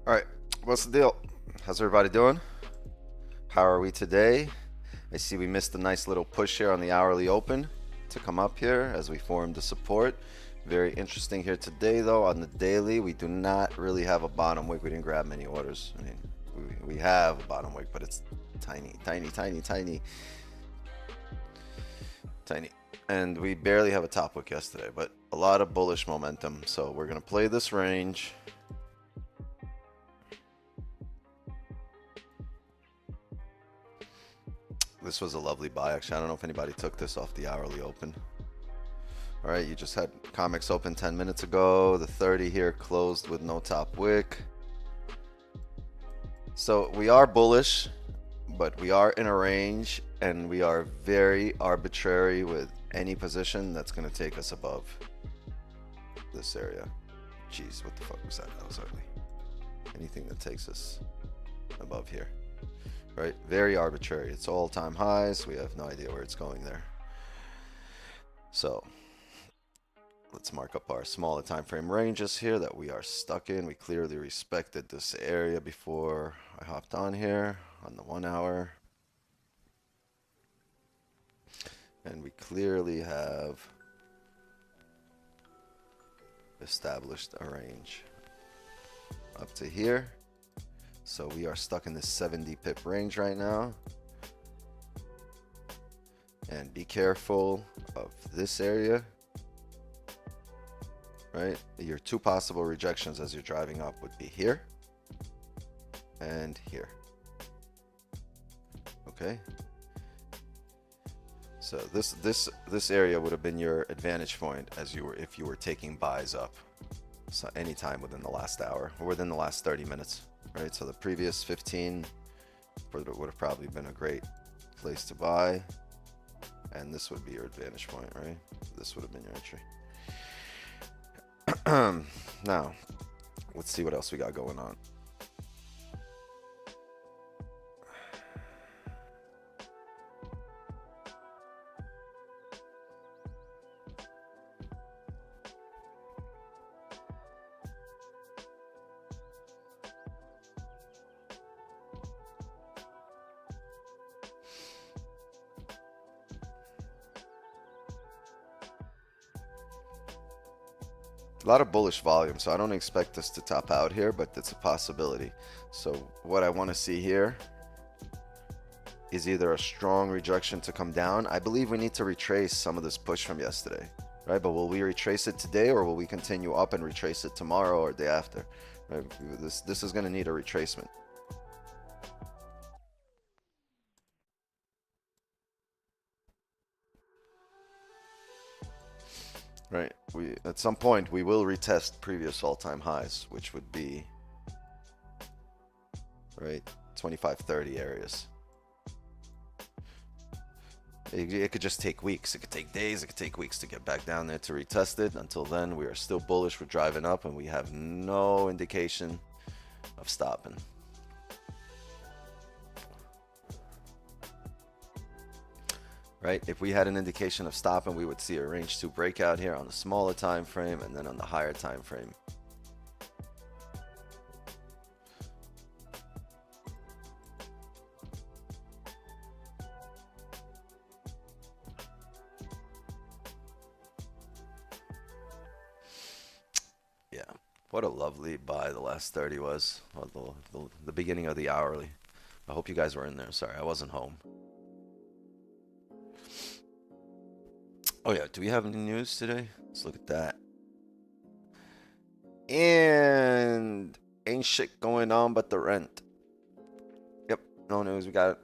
All right, what's the deal? How's everybody doing? How are we today? I see we missed a nice little push here on the hourly open to come up here as we formed the support. Very interesting here today, though. On the daily, we do not really have a bottom wick. We didn't grab many orders. I mean, we have a bottom wick, but it's tiny, tiny, tiny, tiny, tiny. And we barely have a top wick yesterday, but a lot of bullish momentum. So we're going to play this range. This was a lovely buy, actually. I don't know if anybody took this off the hourly open. All right, you just had comics open 10 minutes ago. The 30 here closed with no top wick. So we are bullish, but we are in a range, and we are very arbitrary with any position that's going to take us above this area. Jeez, what the fuck was that? That was ugly. Anything that takes us above here. Right? Very arbitrary. It's all-time highs. We have no idea where it's going there. So let's mark up our smaller time frame ranges here that we are stuck in. We clearly respected this area before I hopped on here on the 1 hour. And we clearly have established a range up to here. So we are stuck in this 70 pip range right now. And be careful of this area. Right? Your two possible rejections as you're driving up would be here and here. Okay? So this area would have been your advantage point as you were if you were taking buys up. So anytime within the last hour or within the last 30 minutes. Right, so the previous 15 would have probably been a great place to buy, and this would be your advantage point, right? This would have been your entry. Now, let's see what else we got going on. A lot of bullish volume, so I don't expect us to top out here, but it's a possibility. So what I want to see here is either a strong rejection to come down. I believe we need to retrace some of this push from yesterday, right? But will we retrace it today, or will we continue up and retrace it tomorrow or day after? Right? This is going to need a retracement. Right, we at some point we will retest previous all-time highs, which would be right 25-30 areas. It could just take weeks, it could take days, it could take weeks to get back down there to retest it. Until then, we are still bullish. We're driving up, and we have no indication of stopping. Right, if we had an indication of stopping, we would see a range 2 breakout here on the smaller time frame and then on the higher time frame. Yeah, what a lovely buy the last 30 was. Well, the beginning of the hourly. I hope you guys were in there. Sorry, I wasn't home. Oh yeah, do we have any news today? Let's look at that. And ain't shit going on but the rent. Yep, no news. We got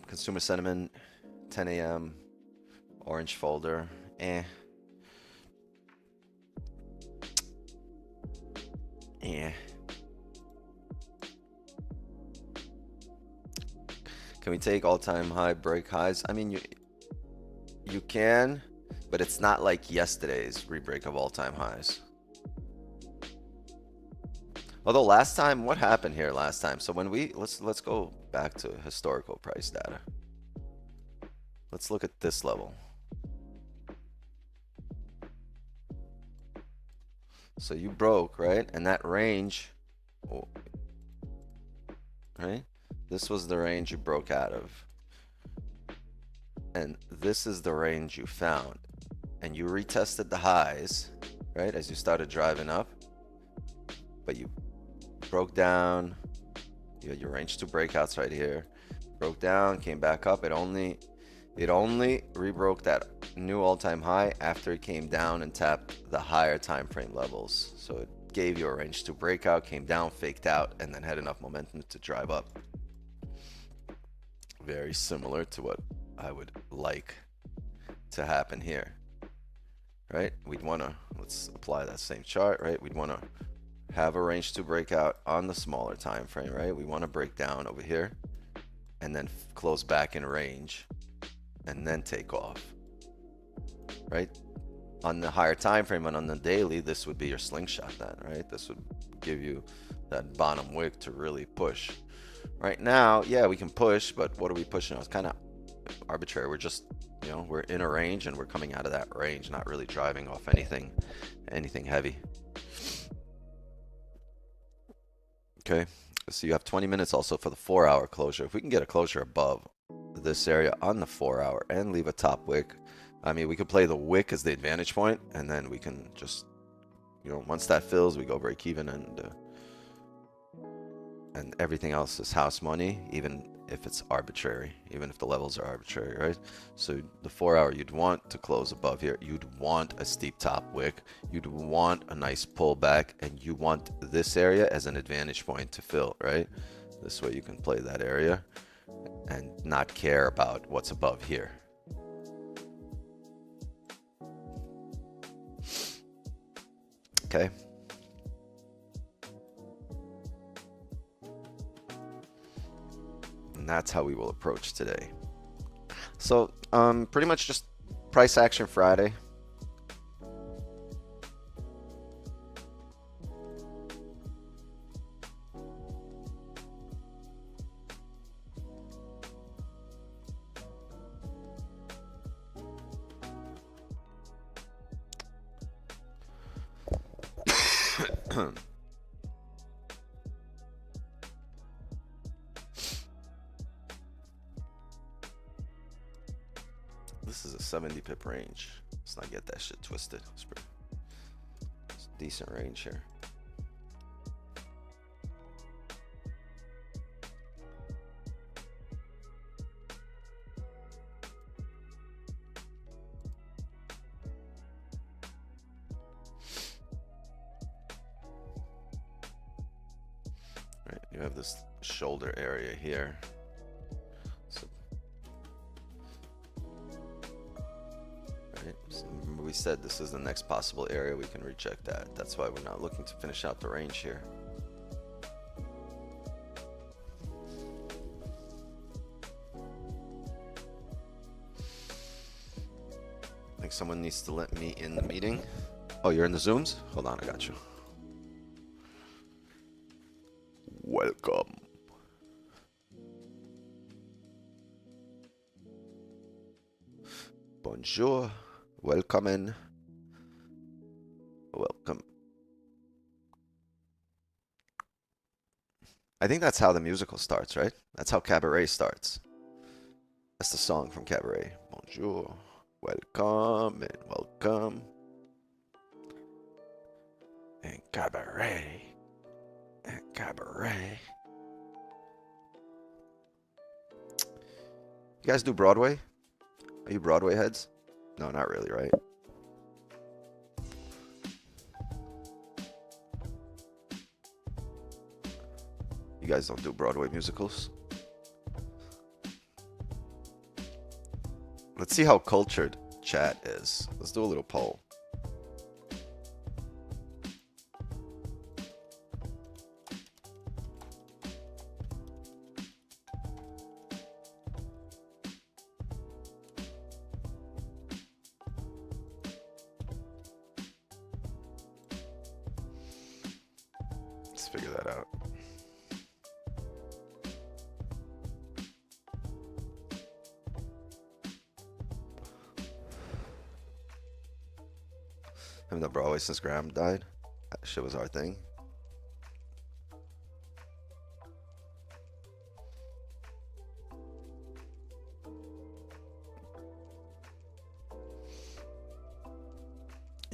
consumer sentiment, 10 a.m. Orange folder. Yeah. Can we take all-time high break highs? I mean, you can, but it's not like yesterday's rebreak of all-time highs. Although last time, what happened here last time? So when let's go back to historical price data. Let's look at this level. So you broke, right? And that range right? This was the range you broke out of. And this is the range you found. And you retested the highs, right, as you started driving up. But you broke down. You had your range 2 breakouts right here. Broke down, came back up. It only rebroke that new all-time high after it came down and tapped the higher time frame levels. So it gave you a range 2 breakout, came down, faked out, and then had enough momentum to drive up. Very similar to what I would like to happen here, right? We'd want to, let's apply that same chart, right? We'd want to have a range 2 breakout on the smaller time frame, right? We want to break down over here and then close back in range and then take off, right? On the higher time frame and on the daily, this would be your slingshot then, right? This would give you that bottom wick to really push. Right now, yeah, we can push, but what are we pushing? It's kind of arbitrary. We're just, you know, we're in a range and we're coming out of that range, not really driving off anything heavy. Okay, so you have 20 minutes also for the 4-hour closure. If we can get a closure above this area on the 4-hour and leave a top wick, I mean, we could play the wick as the advantage point, and then we can just, you know, once that fills, we go break even, and everything else is house money, even if it's arbitrary, even if the levels are arbitrary, right? So the 4-hour, you'd want to close above here. You'd want a steep top wick. You'd want a nice pullback, and you want this area as an advantage point to fill, right? This way you can play that area and not care about what's above here. Okay. And that's how we will approach today. So pretty much just price action Friday. This is a 70 pip range. Let's not get that shit twisted. It's a decent range here. Right, you have this shoulder area here. So, right, so remember we said this is the next possible area we can reject that. That's why we're not looking to finish out the range here. I think someone needs to let me in the meeting. Oh, you're in the Zooms? Hold on, I got you. Welcome. Bonjour. Welcome in. Welcome. I think that's how the musical starts, right? That's how Cabaret starts. That's the song from Cabaret. Bonjour. Welcome and welcome. And Cabaret. And Cabaret. You guys do Broadway? Are you Broadway heads? No, not really, right? You guys don't do Broadway musicals? Let's see how cultured chat is. Let's do a little poll. Let's figure that out. Haven't done Broadway since Graham died. That shit was our thing.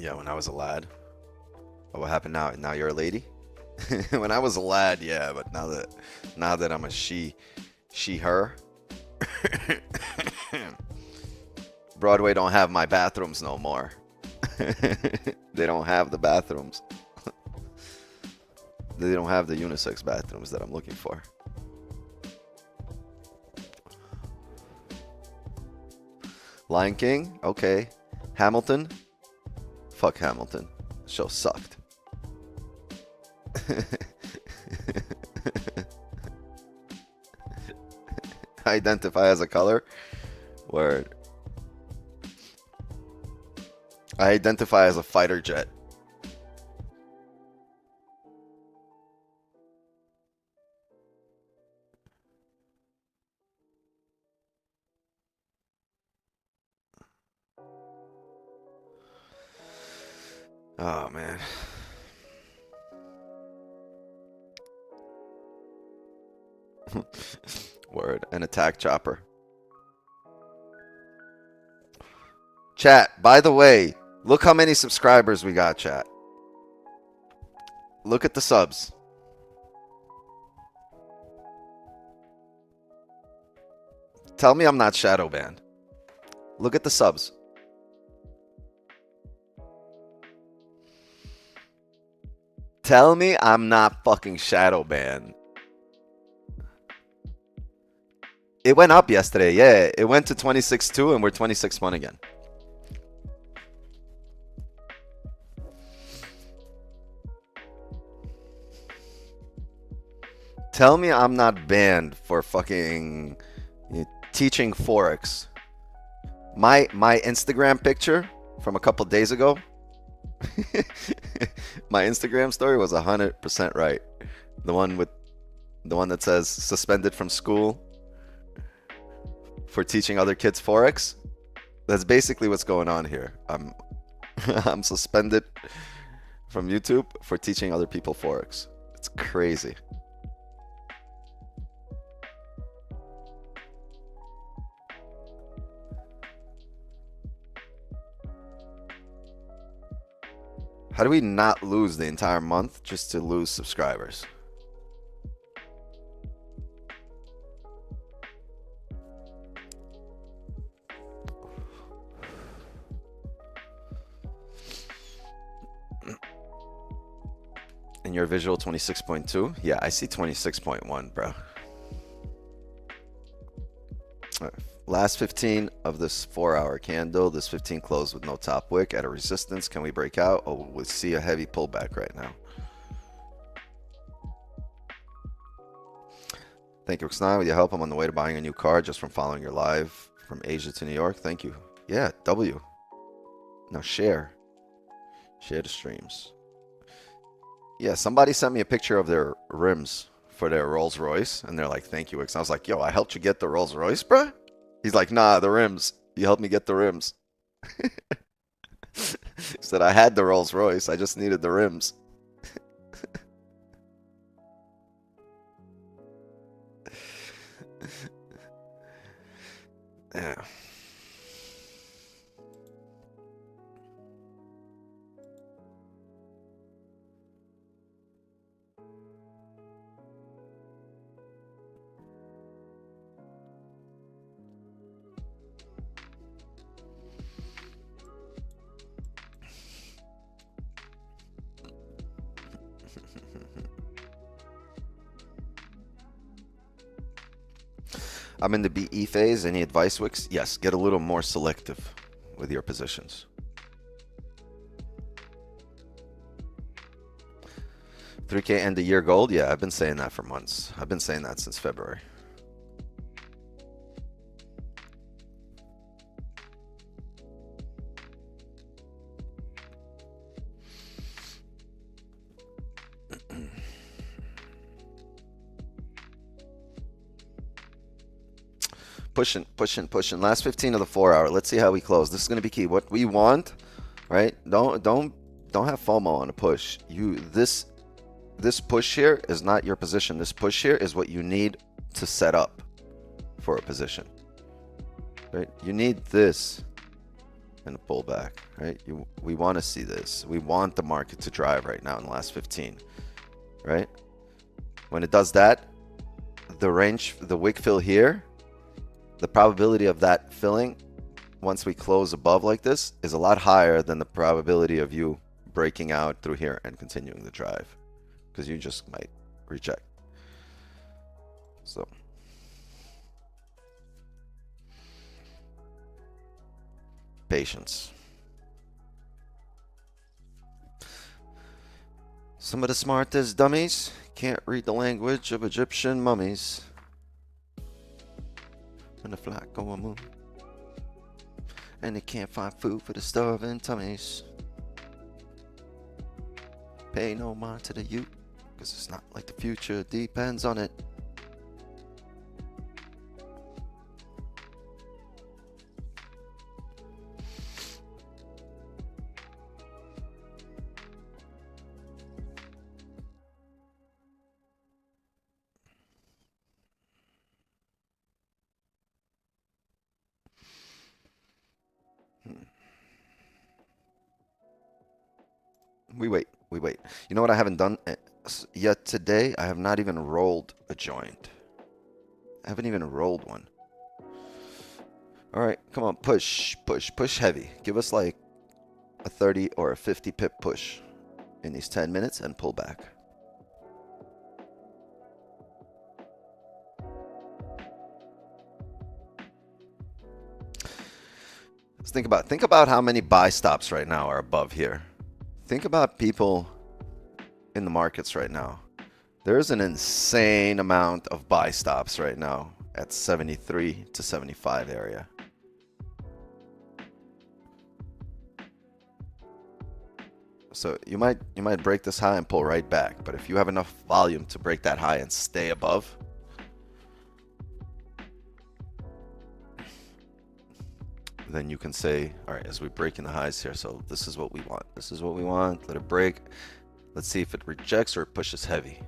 Yeah, when I was a lad. Oh, what happened now? Now you're a lady? When I was a lad, yeah, but now that I'm a she, her. Broadway don't have my bathrooms no more. They don't have the bathrooms. They don't have the unisex bathrooms that I'm looking for. Lion King? Okay. Hamilton? Fuck Hamilton. Show sucked. Identify as a color? Word. I identify as a fighter jet. Oh, man. Word. An attack chopper. Chat, by the way, look how many subscribers we got, chat. Look at the subs. Tell me I'm not shadow banned. Look at the subs. Tell me I'm not fucking shadow banned. It went up yesterday. Yeah, it went to 26.2 and we're 26.1 again. Tell me I'm not banned for fucking teaching Forex. My Instagram picture from a couple days ago. My Instagram story was 100% right. The one that says suspended from school for teaching other kids Forex. That's basically what's going on here. I'm suspended from YouTube for teaching other people Forex. It's crazy. How do we not lose the entire month just to lose subscribers? In your visual 26.2? Yeah, I see 26.1, bro. All right. Last 15 of this 4-hour candle. This 15 closed with no top wick at a resistance. Can we break out? Oh, we see a heavy pullback right now. Thank you, X9. With your help, I'm on the way to buying a new car just from following your live from Asia to New York. Thank you. Yeah, W. Now share. Share the streams. Yeah, somebody sent me a picture of their rims for their Rolls Royce, and they're like, thank you, X. I was like, yo, I helped you get the Rolls Royce, bruh? He's like, nah, the rims. You helped me get the rims. He said, I had the Rolls Royce. I just needed the rims. Yeah. I'm in the BE phase. Any advice, Wix? Yes, get a little more selective with your positions. 3K end of year gold? Yeah, I've been saying that for months. I've been saying that since February. Pushing. Last 15 of the 4-hour. Let's see how we close. This is going to be key. What we want, right? Don't have FOMO on a push. This push here is not your position. This push here is what you need to set up for a position. Right? You need this and a pullback, right? We want to see this. We want the market to drive right now in the last 15, right? When it does that, the range, the wick fill here, the probability of that filling once we close above like this is a lot higher than the probability of you breaking out through here and continuing the drive, because you just might reject. So patience. Some of the smartest dummies can't read the language of Egyptian mummies. When the flock go a moon, and they can't find food for the starving tummies. Pay no mind to the youth, because it's not like the future depends on it. We wait. You know what I haven't done yet today? I have not even rolled a joint. I haven't even rolled one. All right, come on, push heavy. Give us like a 30 or a 50 pip push in these 10 minutes and pull back. Let's think about how many buy stops right now are above here. Think about people in the markets right now. There's an insane amount of buy stops right now at 73 to 75 area. So you might break this high and pull right back, but if you have enough volume to break that high and stay above, then you can say, all right, as we're breaking the highs here, so this is what we want. This is what we want. Let it break. Let's see if it rejects or it pushes heavy.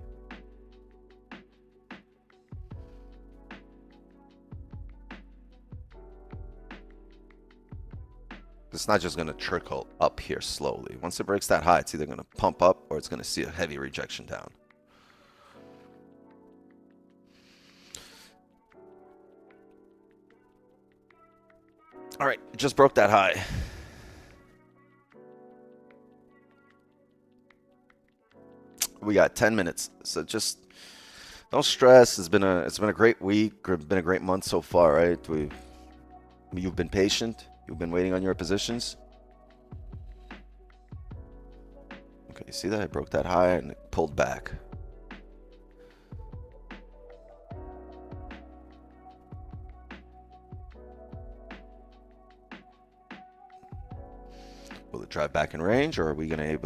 It's not just going to trickle up here slowly. Once it breaks that high, it's either going to pump up or it's going to see a heavy rejection down. All right, it just broke that high. We got 10 minutes, so just don't stress. It's been a great week. It's been a great month so far, right? You've been patient. You've been waiting on your positions. Okay, you see that? I broke that high and it pulled back. Will it drive back in range, or are we gonna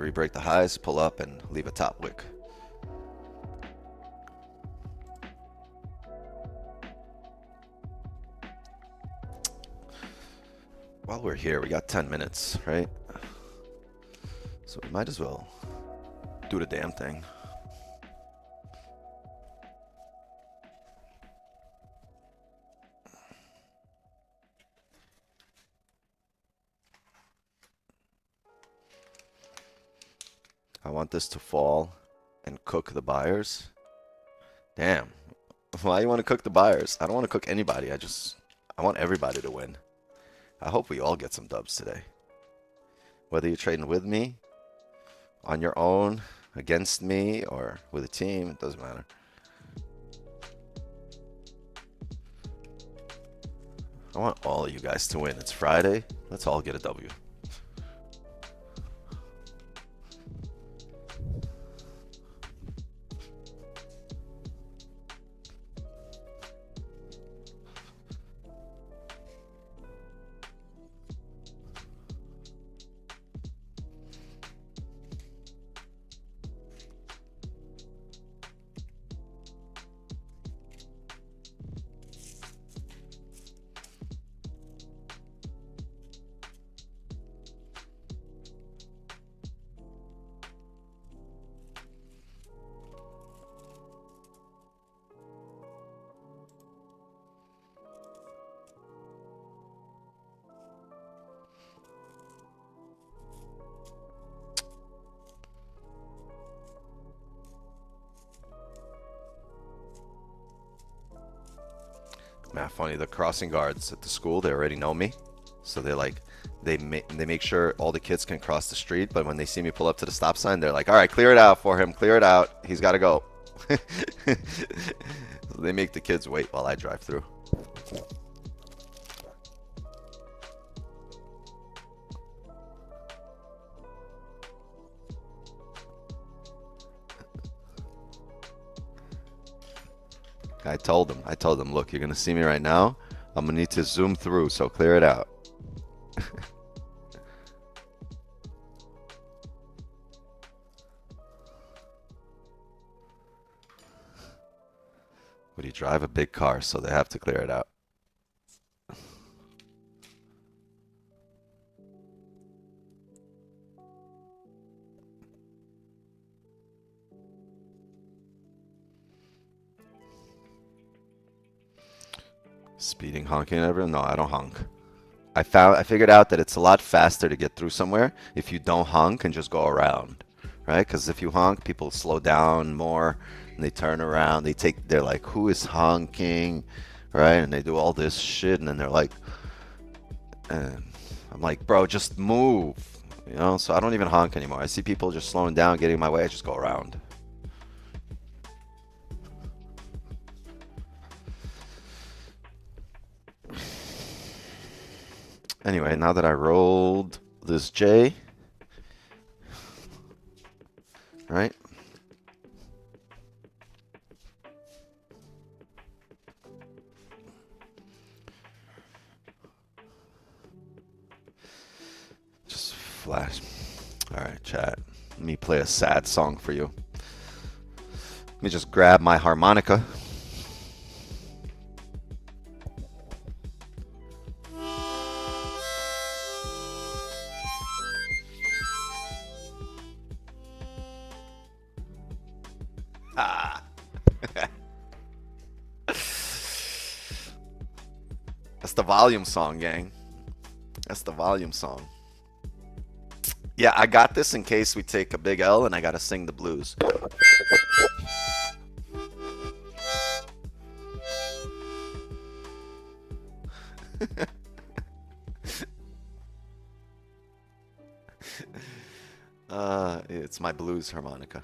re-break the highs, pull up, and leave a top wick? While we're here, we got 10 minutes, right? So we might as well do the damn thing. I want this to fall and cook the buyers. Damn. Why you want to cook the buyers? I don't want to cook anybody. I want everybody to win. I hope we all get some dubs today. Whether you're trading with me, on your own, against me, or with a team, it doesn't matter. I want all of you guys to win. It's Friday. Let's all get a W. Man, funny, the crossing guards at the school, they already know me. So they're like, they make sure all the kids can cross the street, but when they see me pull up to the stop sign, they're like, all right, clear it out for him, clear it out. He's got to go. So they make the kids wait while I drive through. I told them, look, you're gonna see me right now. I'm gonna need to zoom through, so clear it out. But you drive a big car, so they have to clear it out. Speeding, honking, everyone? No, I don't honk. I figured out that it's a lot faster to get through somewhere if you don't honk and just go around, right? Because if you honk, people slow down more and they turn around. They're like, who is honking, right? And they do all this shit, and then they're like, and I'm like, bro, just move, you know? So I don't even honk anymore. I see people just slowing down, getting in my way, I just go around. Anyway, now that I rolled this J, right? Just flash. All right, chat. Let me play a sad song for you. Let me just grab my harmonica. That's the volume song, gang. That's the volume song. Yeah, I got this in case we take a big L and I gotta sing the blues. It's my blues harmonica.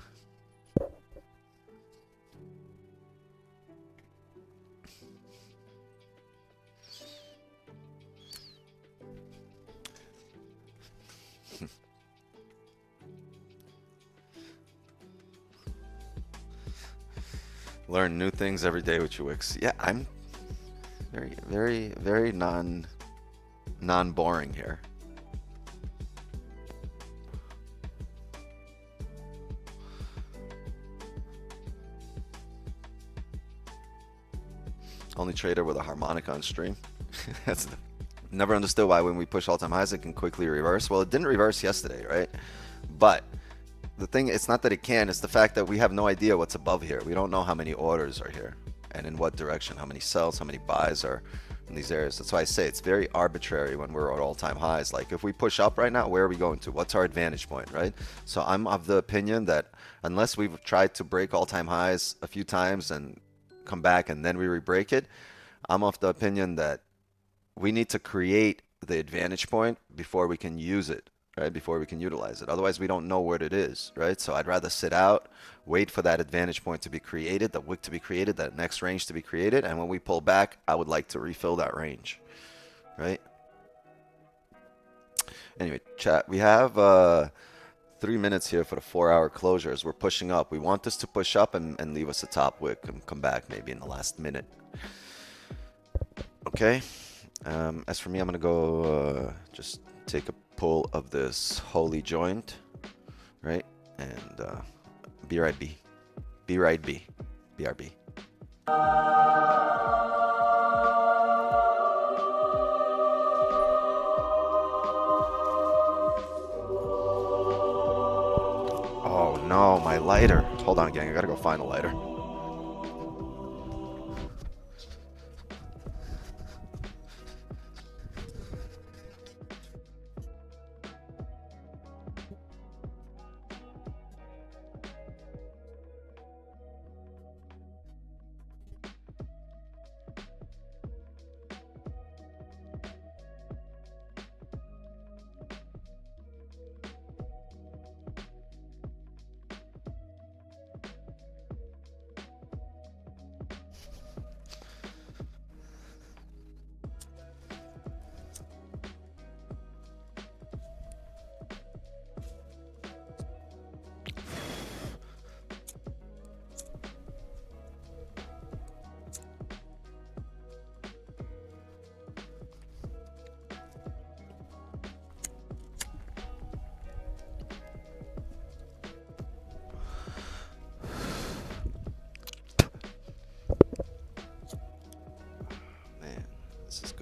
Learn new things every day with UX. Yeah, I'm very non-boring here. Only trader with a harmonica on stream. That's never understood why when we push all-time highs it can quickly reverse. Well, it didn't reverse yesterday, right? But the thing, it's not that it can, it's the fact that we have no idea what's above here. We don't know how many orders are here and in what direction, how many sells, how many buys are in these areas. That's why I say it's very arbitrary when we're at all-time highs. Like if we push up right now, where are we going to? What's our advantage point, right? So I'm of the opinion that unless we've tried to break all-time highs a few times and come back and then we re-break it, I'm of the opinion that we need to create the advantage point before we can use it, right? Before we can utilize it. Otherwise, we don't know what it is, right? So I'd rather sit out, wait for that advantage point to be created, the wick to be created, that next range to be created. And when we pull back, I would like to refill that range, right? Anyway, chat, we have 3 minutes here for the 4-hour closures. We're pushing up. We want this to push up and leave us a top wick and come back maybe in the last minute. Okay. As for me, I'm going to go just take a pull of this holy joint, right? And be right B. Be right B. BRB. Oh no, my lighter. Hold on, gang. I gotta go find a lighter.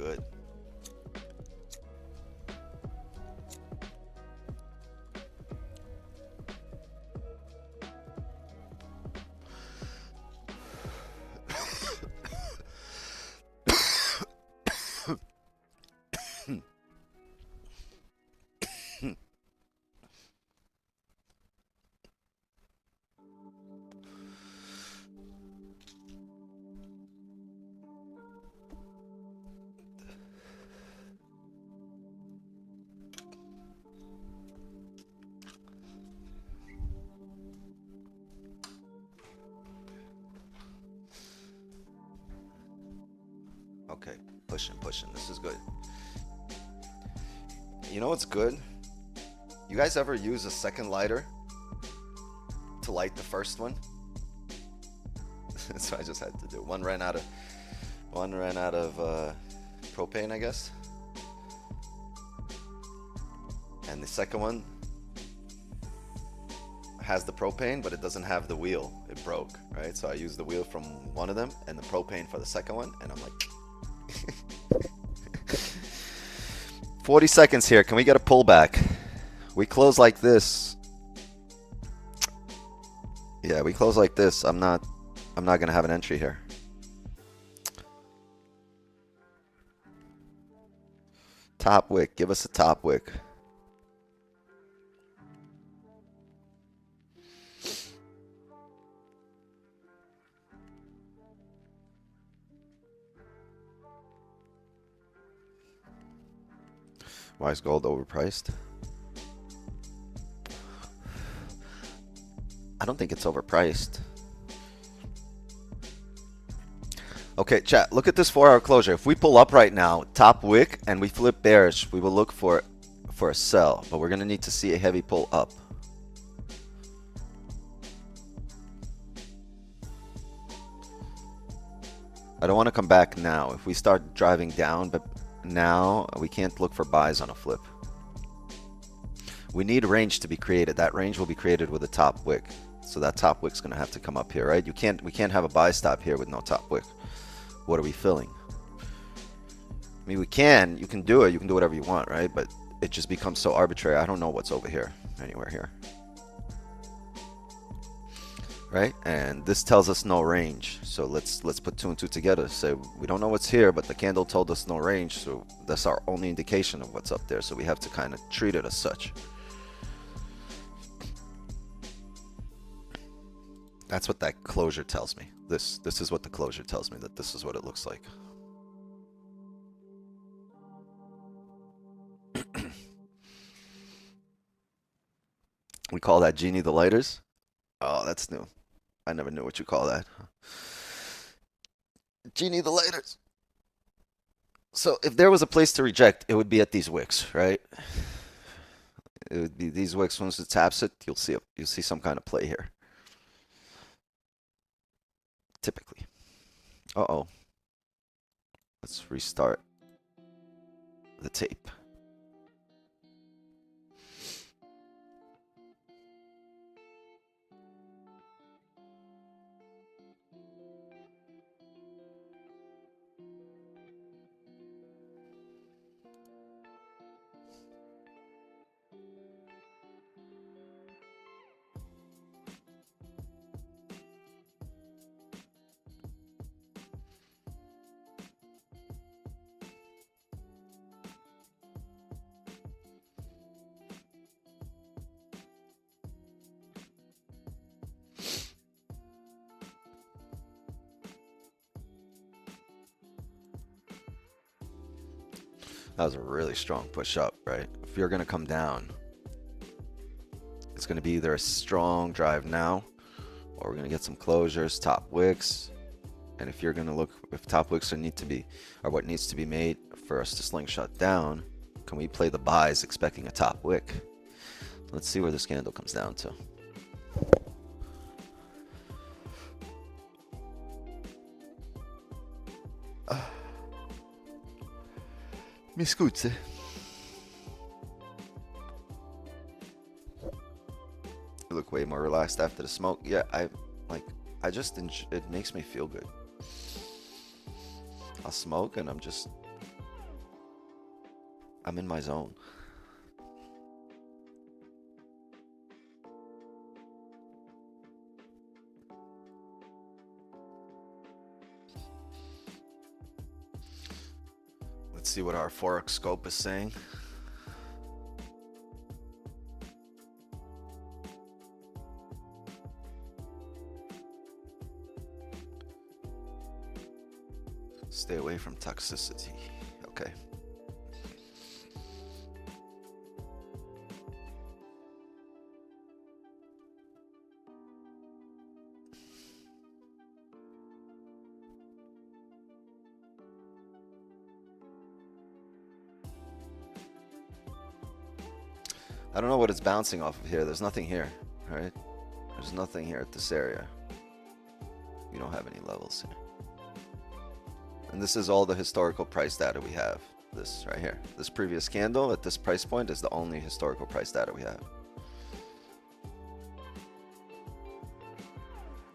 good. Okay, pushing. This is good. You know what's good? You guys ever use a second lighter to light the first one? So I just had to do. One ran out of propane, I guess. And the second one has the propane, but it doesn't have the wheel. It broke, right? So I used the wheel from one of them and the propane for the second one, and I'm like 40 seconds here. Can we get a pullback? We close like this. Yeah, we close like this. I'm not gonna have an entry here. Top wick. Give us a top wick. Why is gold overpriced? I don't think it's overpriced. Okay, chat, look at this 4-hour closure. If we pull up right now, top wick, and we flip bearish, we will look for a sell, but we're going to need to see a heavy pull up. I don't want to come back now. If we start driving down, but now we can't look for buys on a flip. We need range to be created. That range will be created with a top wick. So that top wick's going to have to come up here, right? We can't have a buy stop here with no top wick. What are we filling? I mean, you can do it. You can do whatever you want, right? But it just becomes so arbitrary. I don't know what's over here, anywhere here. Right? And this tells us no range. So let's put 2 and 2 together. Say we don't know what's here, but the candle told us no range. So that's our only indication of what's up there. So we have to kind of treat it as such. That's what that closure tells me. This is what the closure tells me, that this is what it looks like. We call that Genie the Lighters. Oh, that's new. I never knew what you call that. Genie the Lighters. So if there was a place to reject, it would be at these wicks, right? It would be these wicks. Once it taps it, you'll see some kind of play here. Typically. Uh-oh. Let's restart the tape. That was a really strong push up, right? If you're going to come down, it's going to be either a strong drive now, or we're going to get some closures, top wicks. And if you're going to look, if top wicks are what needs to be made for us to slingshot down, can we play the buys expecting a top wick? Let's see where this candle comes down to. Mi scusi. You look way more relaxed after the smoke. Yeah, it makes me feel good. I'll smoke and I'm just I'm in my zone. Let's see what our Forex scope is saying. Stay away from toxicity. Okay. I don't know what it's bouncing off of here. There's nothing here, right? There's nothing here at this area. We don't have any levels here. And this is all the historical price data we have. This right here. This previous candle at this price point is the only historical price data we have.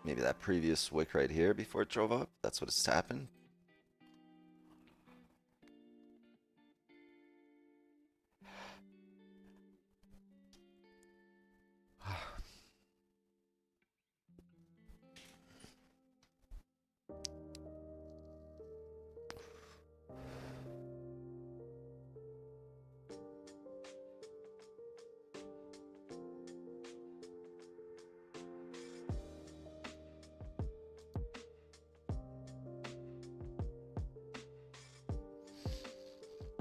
Maybe that previous wick right here before it drove up. That's what it's tapping.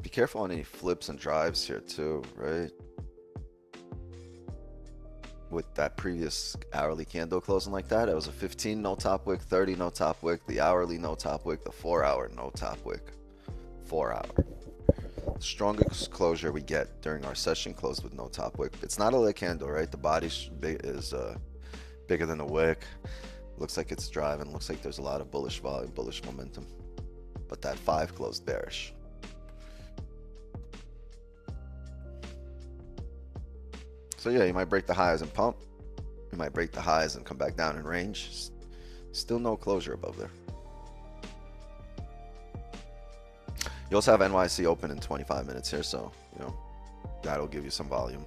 Be careful on any flips and drives here too, right? With that previous hourly candle closing like that, it was a 15 no top wick, 30 no top wick, the hourly no top wick, the 4-hour no top wick, 4-hour. Strongest closure we get during our session closed with no top wick. It's not a lit candle, right? The body is bigger than the wick. Looks like it's driving. Looks like there's a lot of bullish volume, bullish momentum. But that 5 closed bearish. So yeah, you might break the highs and pump. You might break the highs and come back down in range. Still no closure above there. You also have NYC open in 25 minutes here, so you know that'll give you some volume.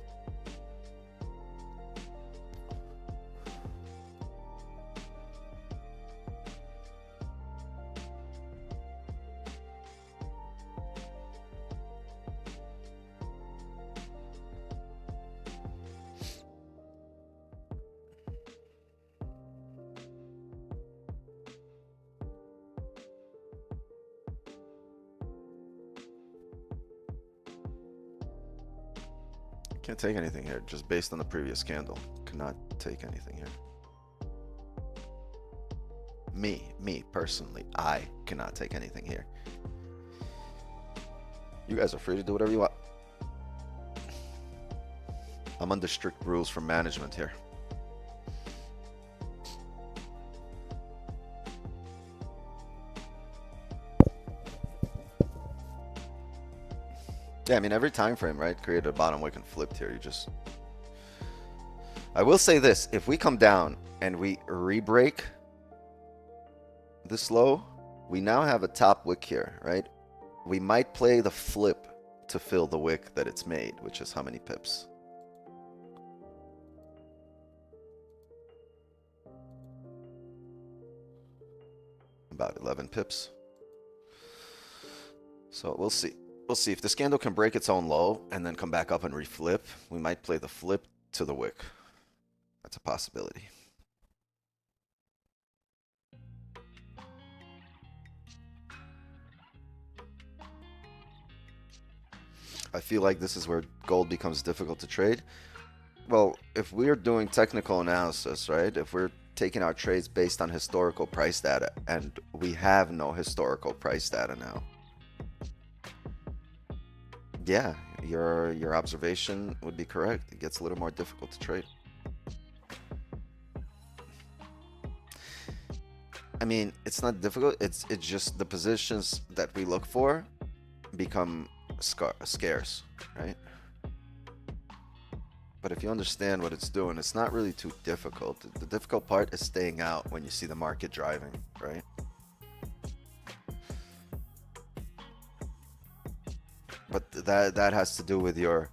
Can't take anything here, just based on the previous candle. Cannot take anything here. Me personally, I cannot take anything here. You guys are free to do whatever you want. I'm under strict rules from management here. Yeah, I mean, every time frame, right, created a bottom wick and flipped here. You just... I will say this. If we come down and we re-break this low, we now have a top wick here, right? We might play the flip to fill the wick that it's made, which is how many pips? About 11 pips. So we'll see. We'll see if this candle can break its own low and then come back up and reflip. We might play the flip to the wick. That's a possibility. I feel like this is where gold becomes difficult to trade. Well, if we're doing technical analysis, right? If we're taking our trades based on historical price data, and we have no historical price data now. Yeah, your observation would be correct. It gets a little more difficult to trade. I mean, it's not difficult. It's just the positions that we look for become scarce, right? But if you understand what it's doing, it's not really too difficult. The difficult part is staying out when you see the market driving, right? But that has to do with your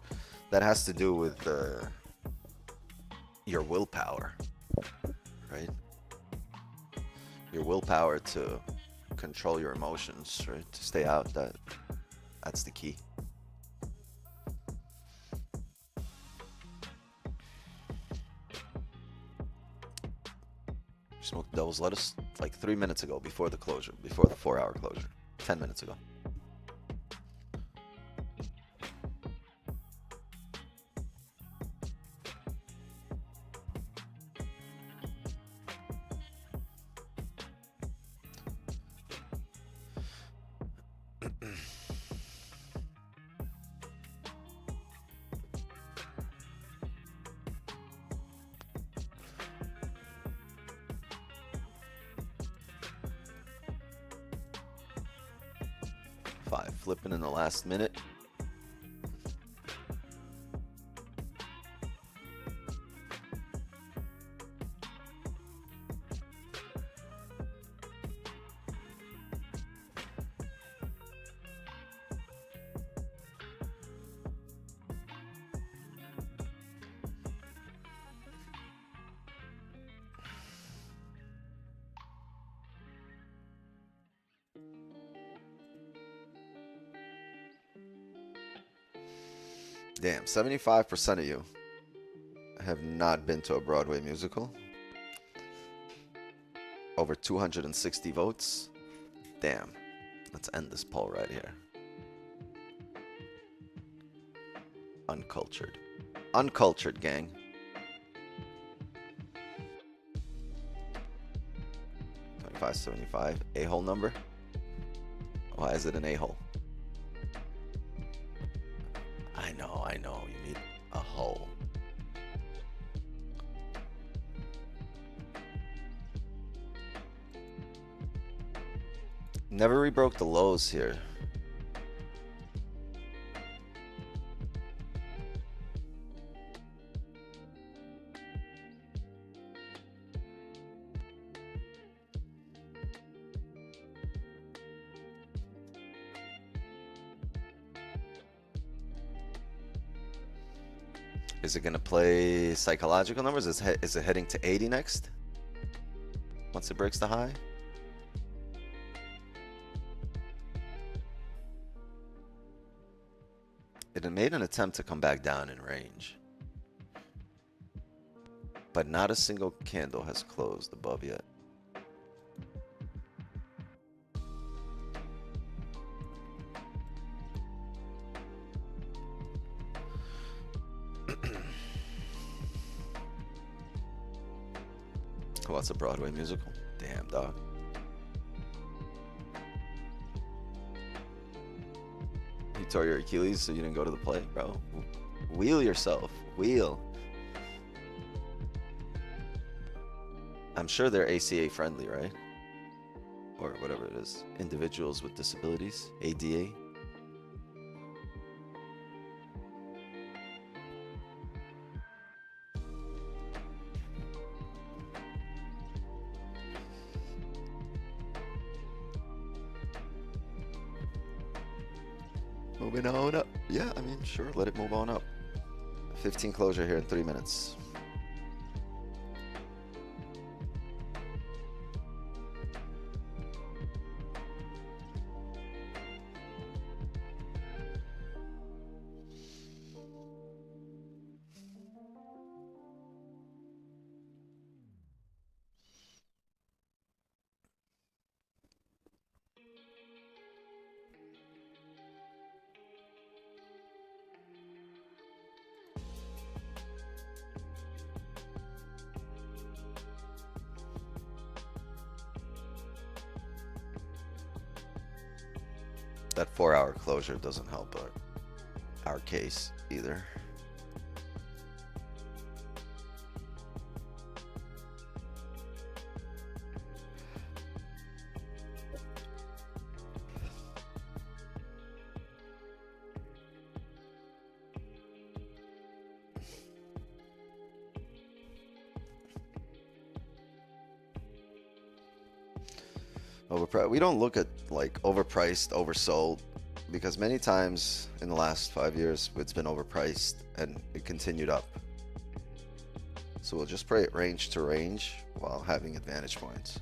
your willpower, right? Your willpower to control your emotions, right? To stay out. That's the key. Smoked devil's lettuce like 3 minutes ago, before the closure, before the 4-hour closure, 10 minutes ago. Five flipping in the last minute. Damn, 75% of you have not been to a Broadway musical. Over 260 votes. Damn. Let's end this poll right here. Uncultured. Uncultured, gang. $25.75. A-hole number? Why is it an a-hole? I know. You need a hole. Never rebroke the lows here. Is it going to play psychological numbers? Is it heading to 80 next? Once it breaks the high? It had made an attempt to come back down in range. But not a single candle has closed above yet. What's a Broadway musical? Damn, dog. You tore your Achilles so you didn't go to the play, bro. Wheel yourself. Wheel. I'm sure they're ACA friendly, right? Or whatever it is. Individuals with disabilities. ADA. Moving on up. Yeah, I mean, sure, let it move on up. 15 closure here in 3 minutes. That 4-hour closure doesn't help our case either. We don't look at like overpriced, oversold. because many times in the last 5 years it's been overpriced and it continued up. So we'll just play it range to range while having advantage points.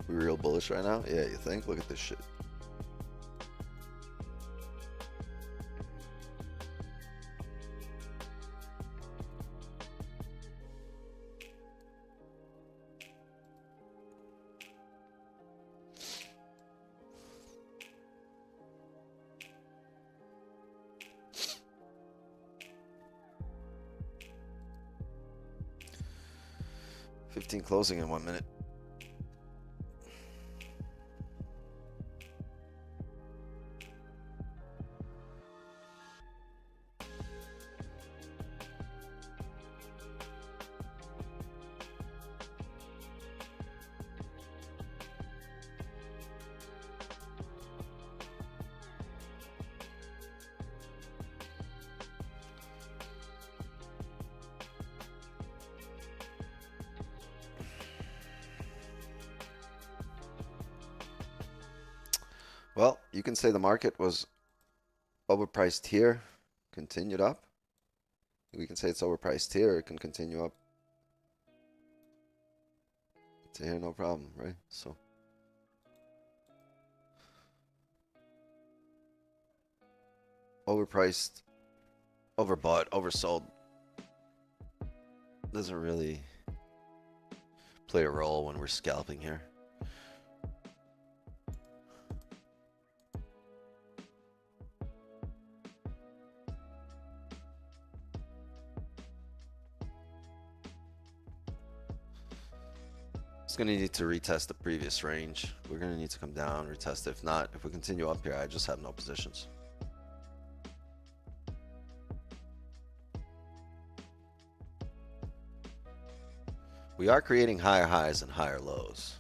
We real bullish right now? Yeah, you think? Look at this shit. Closing in 1 minute. Well, you can say the market was overpriced here, continued up. We can say it's overpriced here, it can continue up to here, no problem, right? So overpriced, overbought, oversold doesn't really play a role when we're scalping here. It's gonna need to retest the previous range. We're gonna need to come down, retest it. If not, if we continue up here, I just have no positions. We are creating higher highs and higher lows.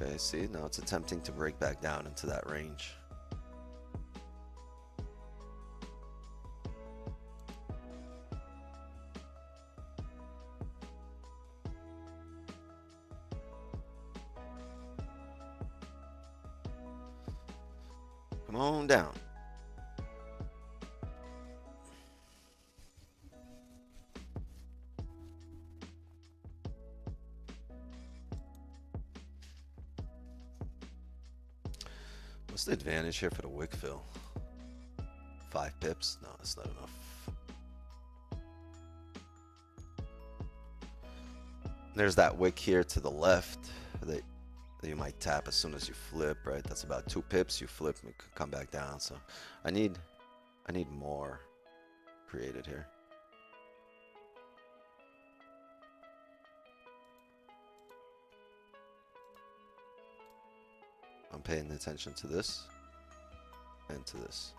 Okay, see, now it's attempting to break back down into that range. Come on down. What's the advantage here for the wick fill? 5 pips? No, that's not enough. There's that wick here to the left that you might tap as soon as you flip, right? That's about 2 pips. You flip and it could come back down. So I need more created here. I'm paying attention to this and to this.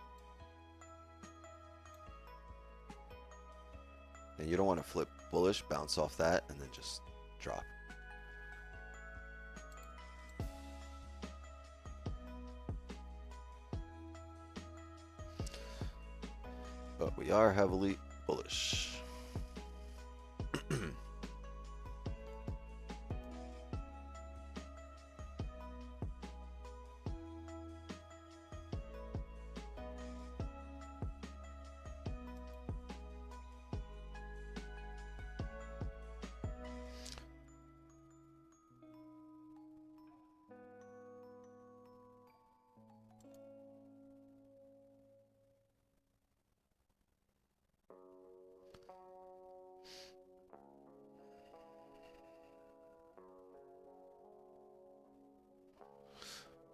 And you don't want to flip bullish, bounce off that, and then just drop. But we are heavily bullish.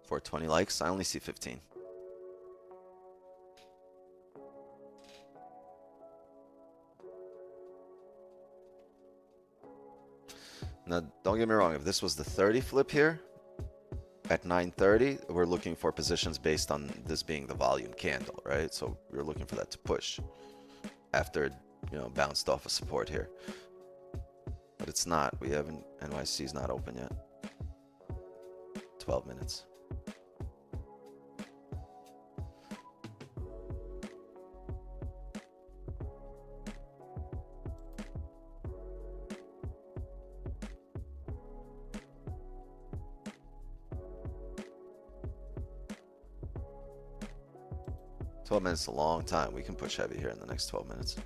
For 20 likes, I only see 15. Now, don't get me wrong, if this was the 30 flip here at 9:30, we're looking for positions based on this being the volume candle, right? So we're looking for that to push after, you know, bounced off a support here. but it's not. We haven't, NYC is not open yet. 12 minutes. Minutes is a long time. We can push heavy here in the next 12 minutes.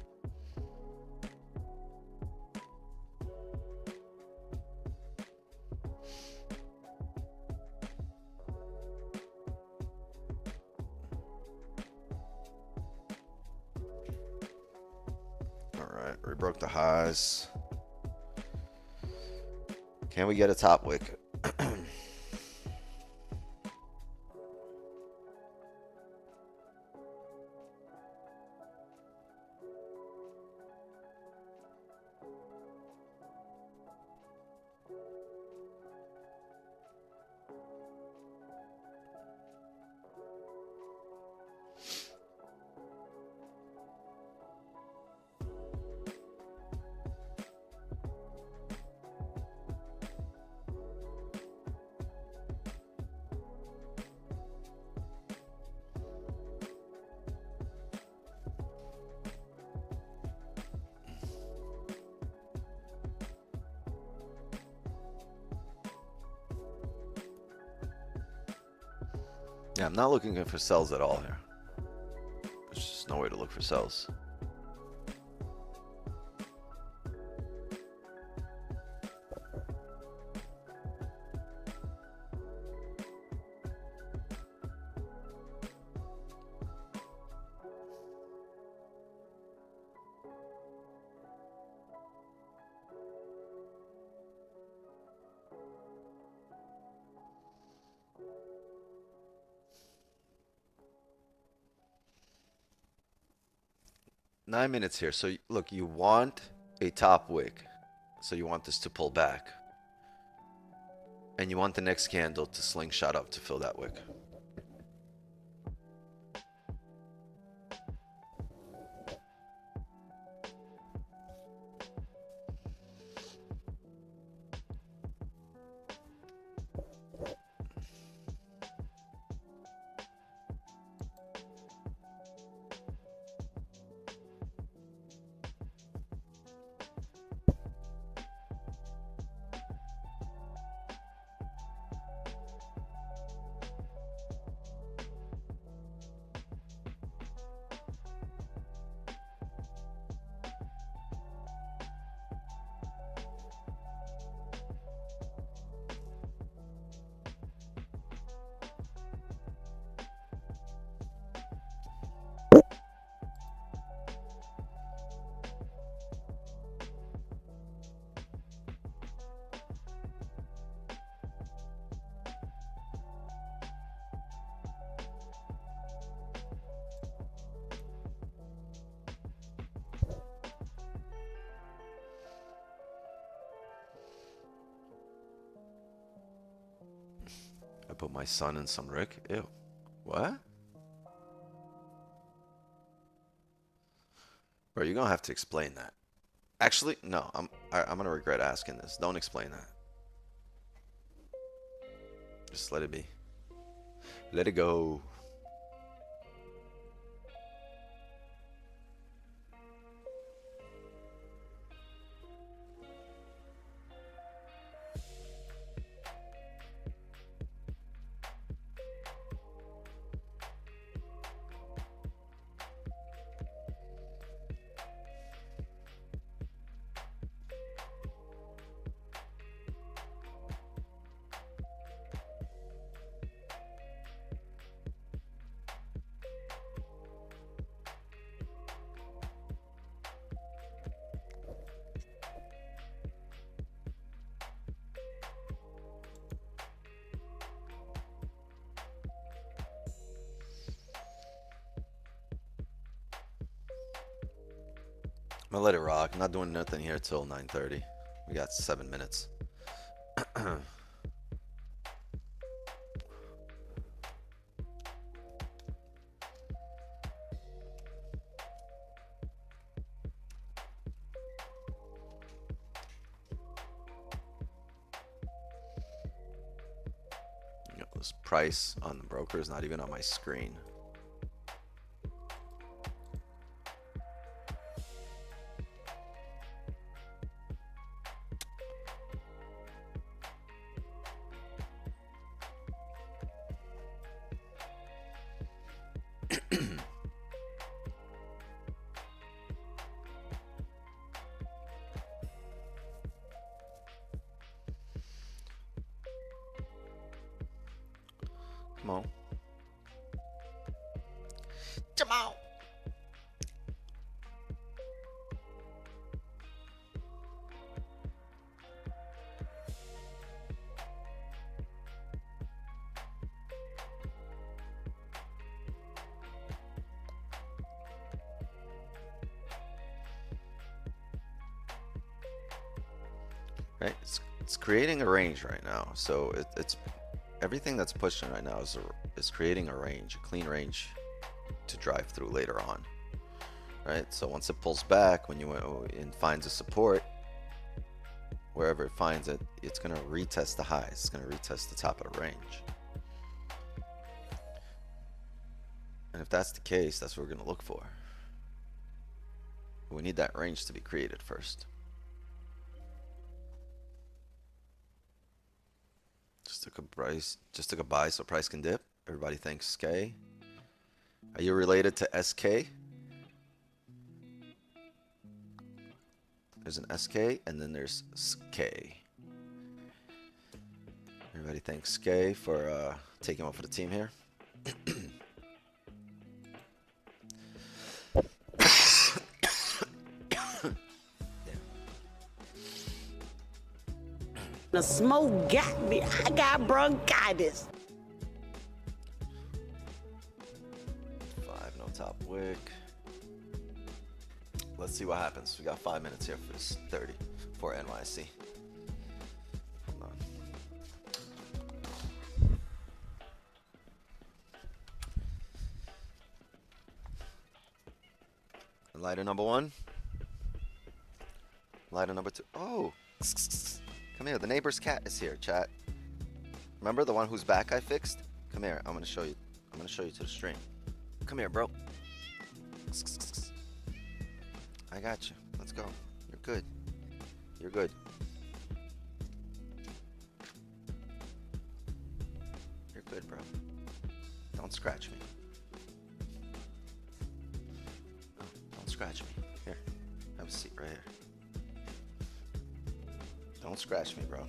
All right, we broke the highs. Can we get a top wick? Yeah, I'm not looking for sells at all here. There's just no way to look for sells. Nine minutes here. So look, you want a top wick. So you want this to pull back. And you want the next candle to slingshot up to fill that wick. I put my son in some Rick. Ew. What? Bro, you're gonna have to explain that. Actually, no. I'm gonna regret asking this. Don't explain that. Just let it be. Let it go. I'm gonna let it rock. I'm not doing nothing here till 9:30. We got 7 minutes. This price on the broker is not even on my screen. Come on. Come on. Right, it's creating a range right now, so it's everything that's pushing right now is creating a range, a clean range to drive through later on, right? So once it pulls back, when you and finds a support, wherever it finds it, it's gonna retest the highs. It's gonna retest the top of the range, and if that's the case, that's what we're gonna look for. We need that range to be created first. Just took a buy so price can dip. Everybody thinks SK. Are you related to SK? There's an SK and then there's SK. Everybody thanks SK for taking one for the team here. The smoke got me. I got bronchitis. 5, no top wick. Let's see what happens. We got 5 minutes here for this 30 for NYC. Hold on. Lighter number 1. Lighter number 2. Oh. Come here, the neighbor's cat is here, chat. Remember the one whose back I fixed? Come here, I'm gonna show you. I'm gonna show you to the stream. Come here, bro. I got you. Let's go. You're good. You're good. You're good, bro. Don't scratch me. Oh, don't scratch me. Here, have a seat right here. Don't scratch me, bro.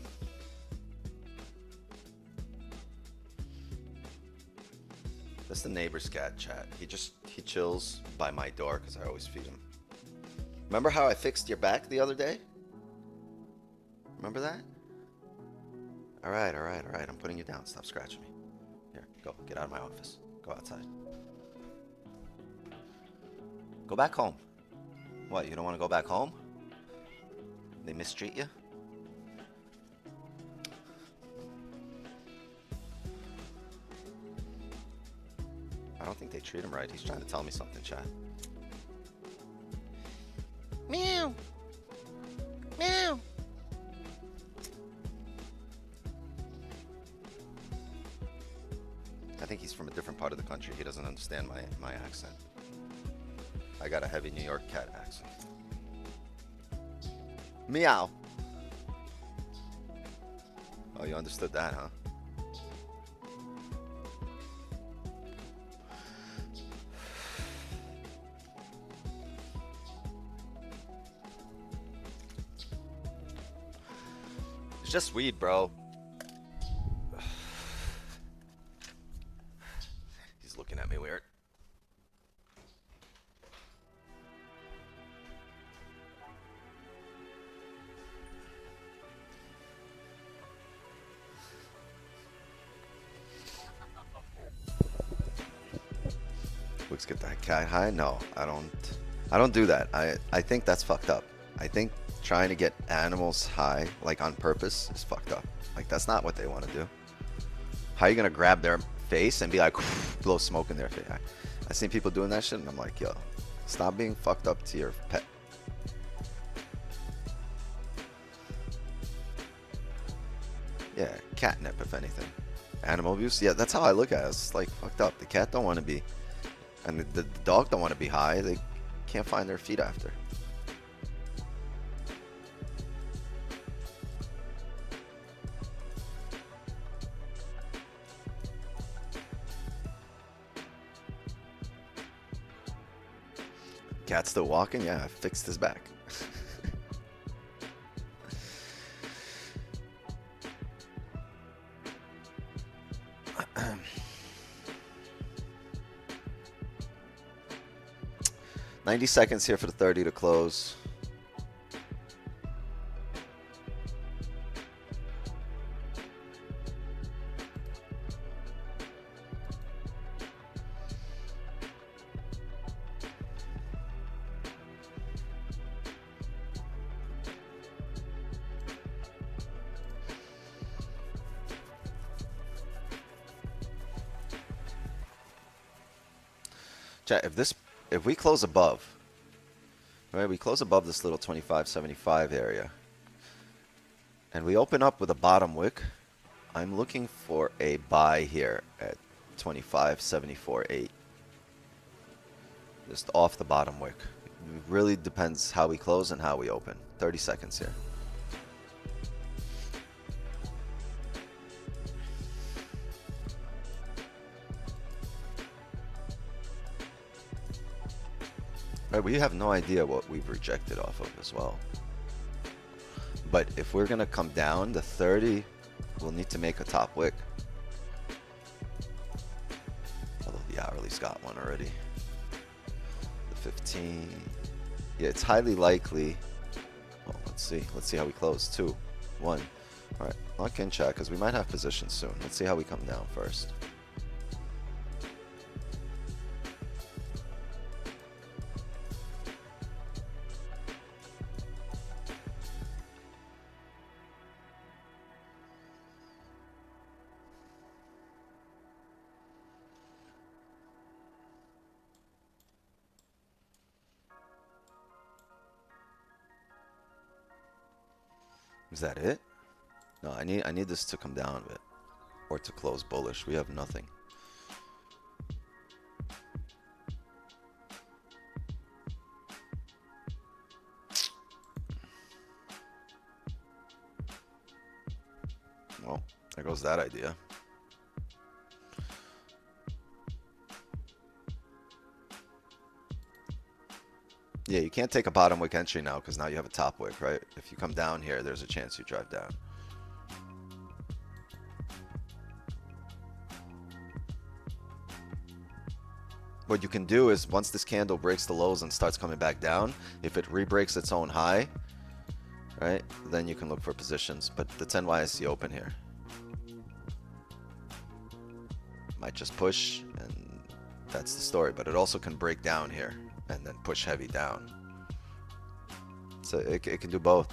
That's the neighbor's cat, chat. He chills by my door because I always feed him. Remember how I fixed your back the other day? Remember that? All right. I'm putting you down. Stop scratching me. Here, go. Get out of my office. Go outside. Go back home. What, you don't want to go back home? They mistreat you? I don't think they treat him right. He's trying to tell me something, chat. Meow. Meow. I think he's from a different part of the country. He doesn't understand my accent. I got a heavy New York cat accent. Meow. Oh, you understood that, huh? It's just weed, bro. He's looking at me weird. Let's get that cat high. No, I don't do that. I think that's fucked up. I think trying to get animals high, like on purpose, is fucked up. Like, that's not what they want to do. How are you gonna grab their face and be like, blow smoke in their face? I've seen people doing that shit, and I'm like, yo, stop being fucked up to your pet. Yeah, catnip, if anything. Animal abuse? Yeah, that's how I look at it. It's like fucked up. The cat don't want to be, and the dog don't want to be high. They can't find their feet after. Cat's still walking? Yeah, I fixed his back. 90 seconds here for the 30 to close. Chat, if we close above, right, we close above this little 25.75 area, and we open up with a bottom wick, I'm looking for a buy here at 25.74.8. Just off the bottom wick. It really depends how we close and how we open. 30 seconds here. Right, we have no idea what we've rejected off of as well. But if we're going to come down, the 30 will need to make a top wick. Although the hourly's got one already. The 15. Yeah, it's highly likely. Well, let's see. Let's see how we close. 2, 1. All right, lock in chat because we might have positions soon. Let's see how we come down first. Is that it? No, I need this to come down a bit. Or to close bullish. We have nothing. Well, there goes that idea. Yeah, you can't take a bottom wick entry now because now you have a top wick, right? If you come down here, there's a chance you drive down. What you can do is once this candle breaks the lows and starts coming back down, if it re-breaks its own high, right, then you can look for positions. But the 10 YSC open here. Might just push, and that's the story. But it also can break down here and then push heavy down. So it can do both.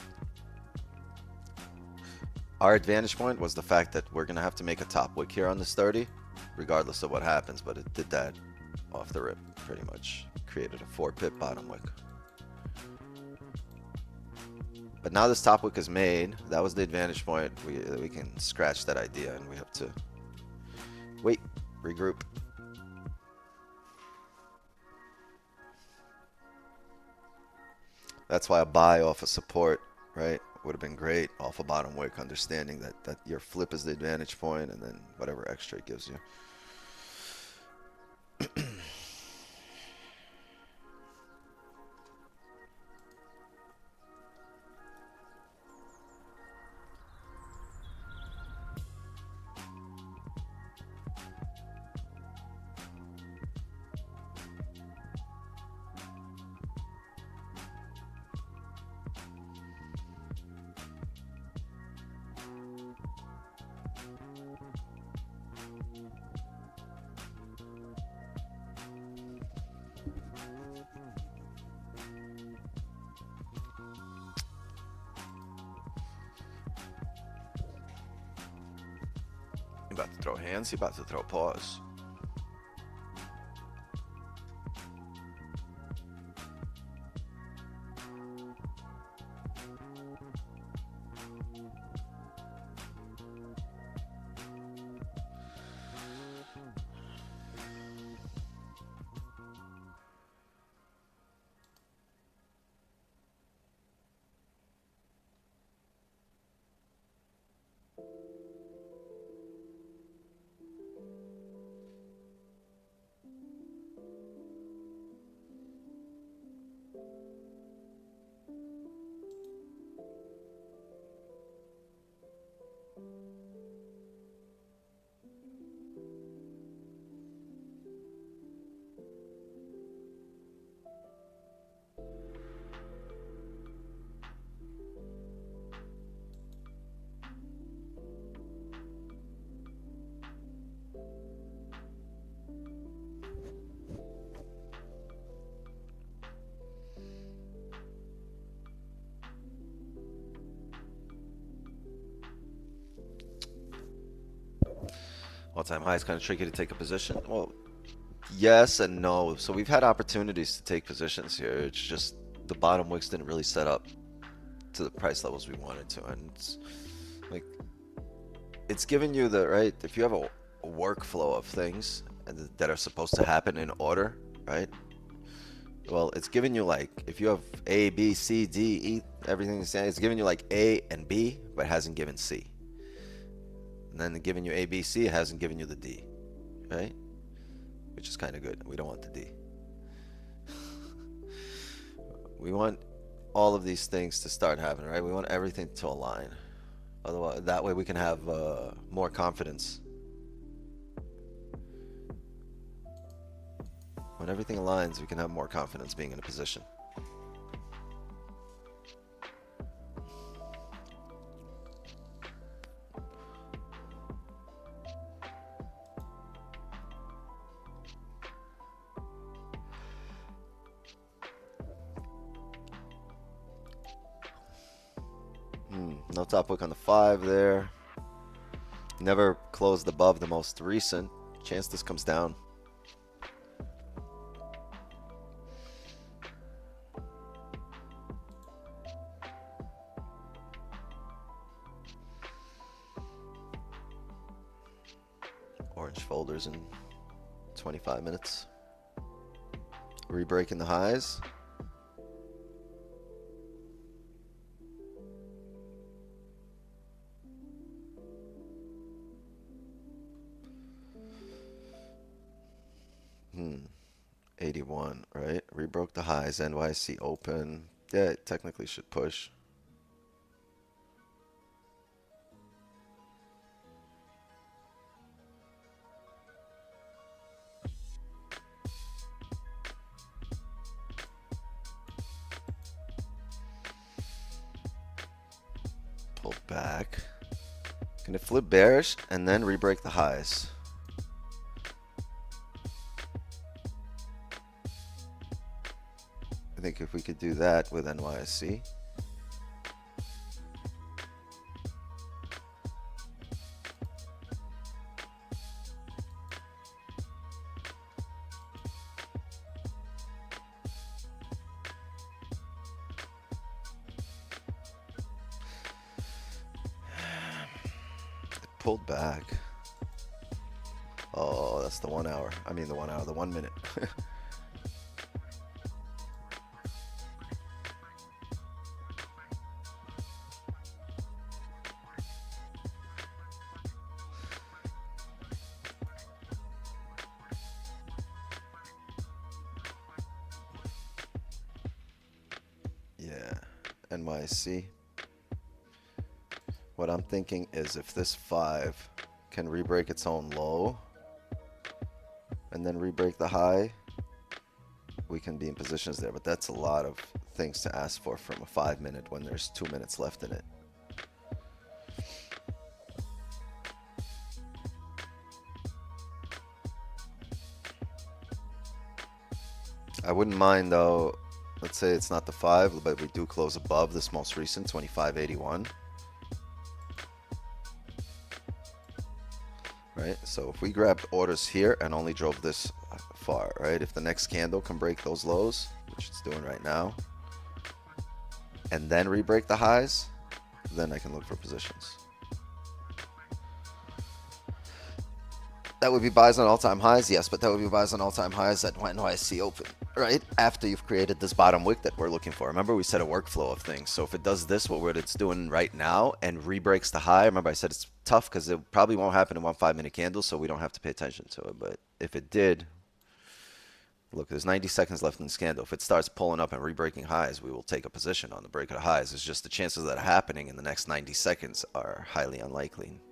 Our advantage point was the fact that we're going to have to make a top wick here on this 30, regardless of what happens. But it did that off the rip, pretty much. Created a 4-pip bottom wick. But now this top wick is made. That was the advantage point. We can scratch that idea, and we have to wait, regroup. That's why a buy off a support, right, would have been great off a bottom wick, understanding that your flip is the advantage point, and then whatever extra it gives you. You about to throw hands? You about to throw paws? All-time high is kind of tricky to take a position. Well, yes and no. So we've had opportunities to take positions here. It's just the bottom wicks didn't really set up to the price levels we wanted to, and it's like it's giving you the right. If you have a workflow of things that are supposed to happen in order, right? Well, it's giving you like if you have A, B, C, D, E, everything the same. It's giving you like A and B, but it hasn't given C. And then giving you A, B, C, it hasn't given you the D, right? Which is kind of good. We don't want the D. We want all of these things to start happening, right? We want everything to align. Otherwise, that way we can have more confidence. When everything aligns, we can have more confidence being in a position. No top wick on the 5 there. Never closed above the most recent. Chance this comes down. Orange folders in 25 minutes. Re-breaking the highs. Hmm. 81, right? Rebroke the highs. NYC open. Yeah, it technically should push. Pull back. Can it flip bearish and then re-break the highs? I think if we could do that with NYSC. It pulled back. Oh, that's the 1 hour. I mean the 1 hour, the 1 minute. Yeah, NYC. What I'm thinking is if this 5 can re-break its own low and then re-break the high, we can be in positions there. But that's a lot of things to ask for from a 5 minute when there's 2 minutes left in it. I wouldn't mind though, let's say it's not the 5, but we do close above this most recent 2581. Right, so if we grabbed orders here and only drove this far, right? If the next candle can break those lows, which it's doing right now, and then re-break the highs, then I can look for positions. That would be buys on all-time highs, yes, but that would be buys on all-time highs at NYC open, right? After you've created this bottom wick that we're looking for. Remember, we said a workflow of things. So if it does this, what it's doing right now, and re-breaks the high, remember I said it's tough because it probably won't happen in 1 5-minute candle, so we don't have to pay attention to it. But if it did, look, there's 90 seconds left in this candle. If it starts pulling up and re-breaking highs, we will take a position on the break of the highs. It's just the chances of that happening in the next 90 seconds are highly unlikely.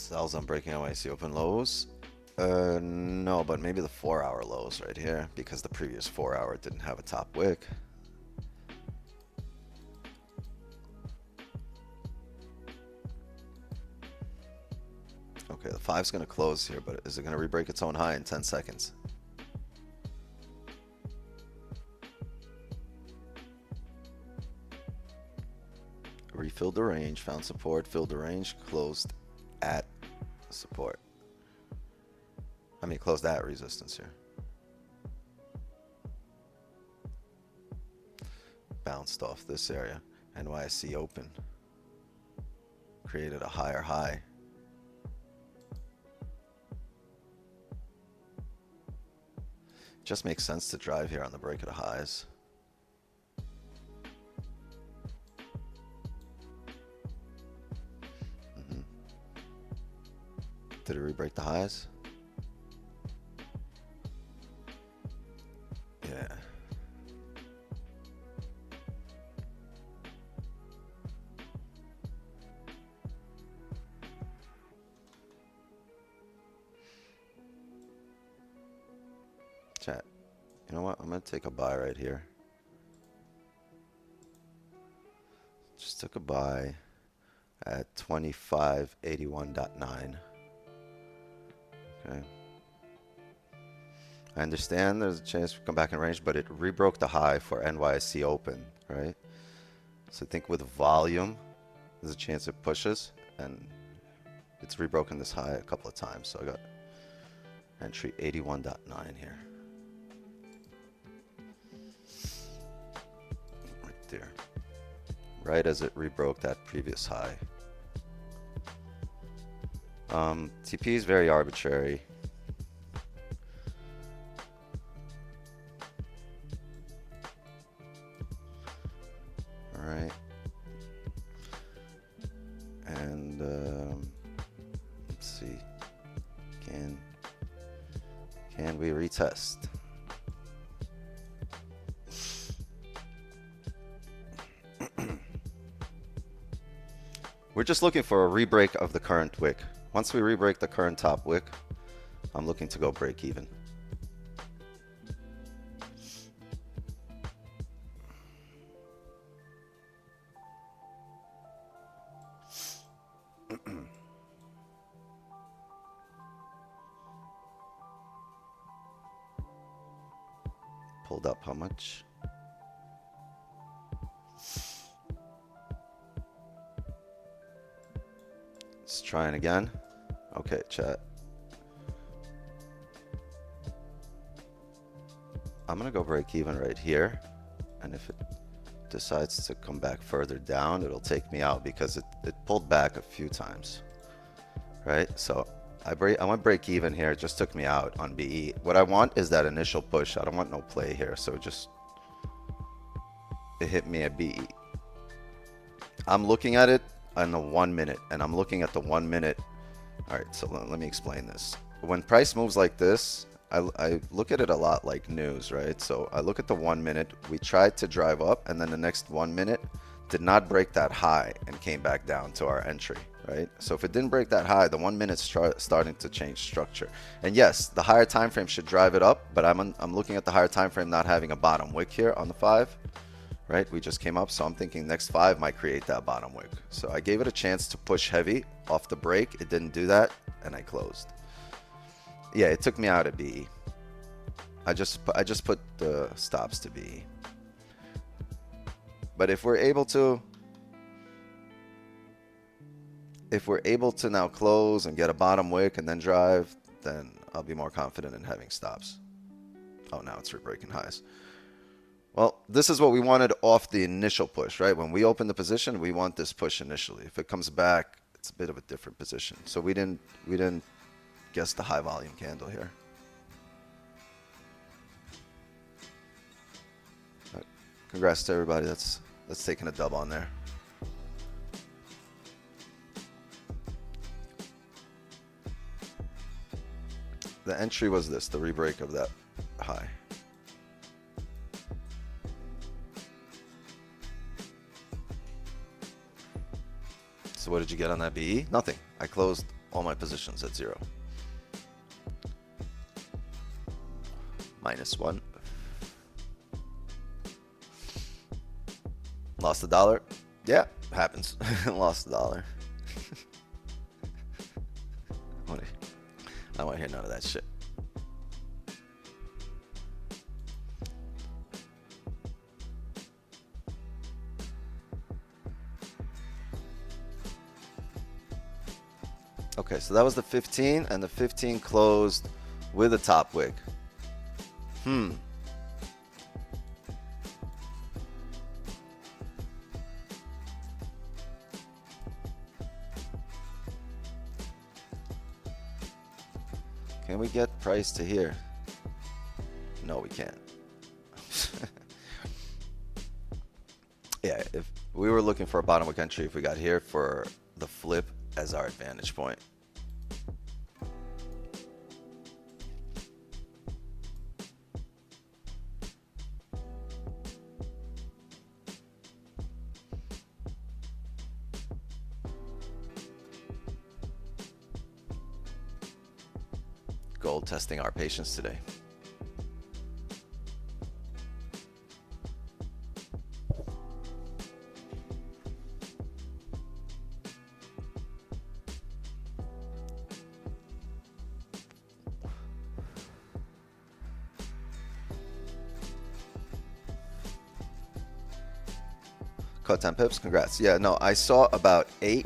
Sells on breaking NYC open lows. No, but maybe the 4-hour lows right here because the previous 4-hour didn't have a top wick. Okay, the 5's going to close here, but is it going to re-break its own high in 10 seconds? Refilled the range, found support, filled the range, closed at support. I mean, closed at resistance here. Bounced off this area. NYC open. Created a higher high. Just makes sense to drive here on the break of the highs. Did it re-break the highs? Yeah. Chat. You know what? I'm going to take a buy right here. Just took a buy at 2581.9. Okay. I understand there's a chance to come back in range, but it rebroke the high for NYC open, right? So I think with volume, there's a chance it pushes, and it's rebroken this high a couple of times. So I got entry 81.9 here. Right there. Right as it rebroke that previous high. TP is very arbitrary. All right. And let's see. Can we retest? We're just looking for a re-break of the current wick. Once we re-break the current top wick, I'm looking to go break even. Pulled up how much? Let's try it again. Okay, chat. I'm gonna go break even right here, and if it decides to come back further down, it'll take me out because it pulled back a few times, right? So I went break even here. It just took me out on BE. What I want is that initial push. I don't want no play here, so it hit me at BE. I'm looking at it on the 1 minute, and I'm looking at the 1 minute. All right, so let me explain this. When price moves like this, I look at it a lot like news, right? So I look at the 1 minute. We tried to drive up, and then the next 1 minute did not break that high and came back down to our entry, right? So if it didn't break that high, the 1 minute's starting to change structure. And yes, the higher time frame should drive it up, but I'm looking at the higher time frame not having a bottom wick here on the 5. Right, we just came up, so I'm thinking next 5 might create that bottom wick. So I gave it a chance to push heavy off the break. It didn't do that, and I closed. Yeah, it took me out at BE. I just put the stops to BE. But if we're able to now close and get a bottom wick and then drive, then I'll be more confident in having stops. Oh, now it's rebreaking highs. Well, this is what we wanted off the initial push, right? When we open the position, we want this push initially. If it comes back, it's a bit of a different position. So we didn't guess the high volume candle here. Congrats to everybody that's taking a dub on there. The entry was this, the rebreak of that high. So what did you get on that BE? Nothing. I closed all my positions at zero. -1. Lost $1. Yeah, happens. Lost $1. I don't want to hear none of that shit. Okay, so that was the 15, and the 15 closed with a top wick. Can we get price to here? No, we can't. Yeah, if we were looking for a bottom wick entry, if we got here for the flip as our advantage point. Gold testing our patience today. Caught 10 pips, congrats. Yeah, no, I saw about 8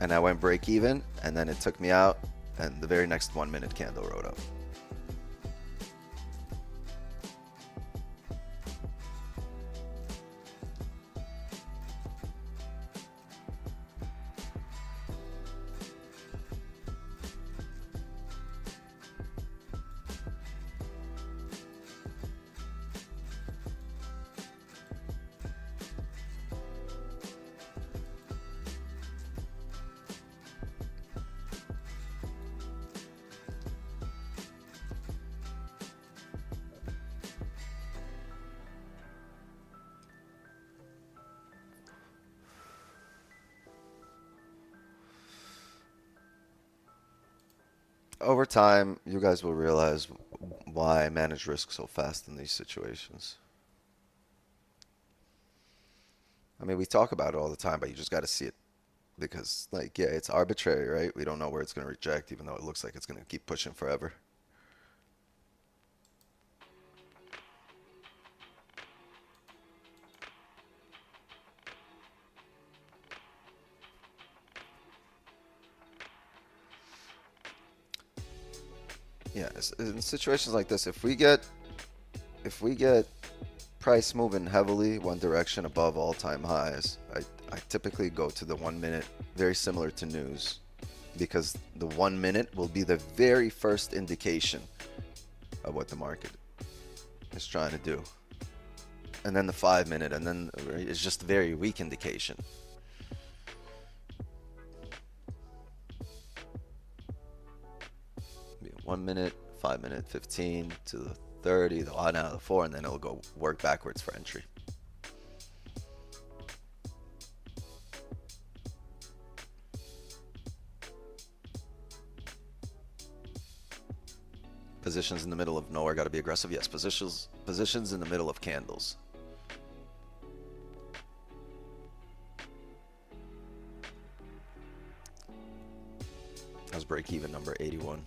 and I went break even, and then it took me out, and the very next 1 minute candle rode up. Over time, you guys will realize why I manage risk so fast in these situations. I mean, we talk about it all the time, but you just got to see it. Because, like, yeah, it's arbitrary, right? We don't know where it's going to reject, even though it looks like it's going to keep pushing forever. Yeah, in situations like this, if we get price moving heavily one direction above all-time highs, I typically go to the 1 minute, very similar to news, because the 1 minute will be the very first indication of what the market is trying to do. And then the 5 minute, and then it's just a very weak indication. 1 minute, 5 minute, 15 to the 30, the line out of the 4, and then it'll go work backwards for entry. Positions in the middle of nowhere got to be aggressive. Yes, positions in the middle of candles. That was break even number 81.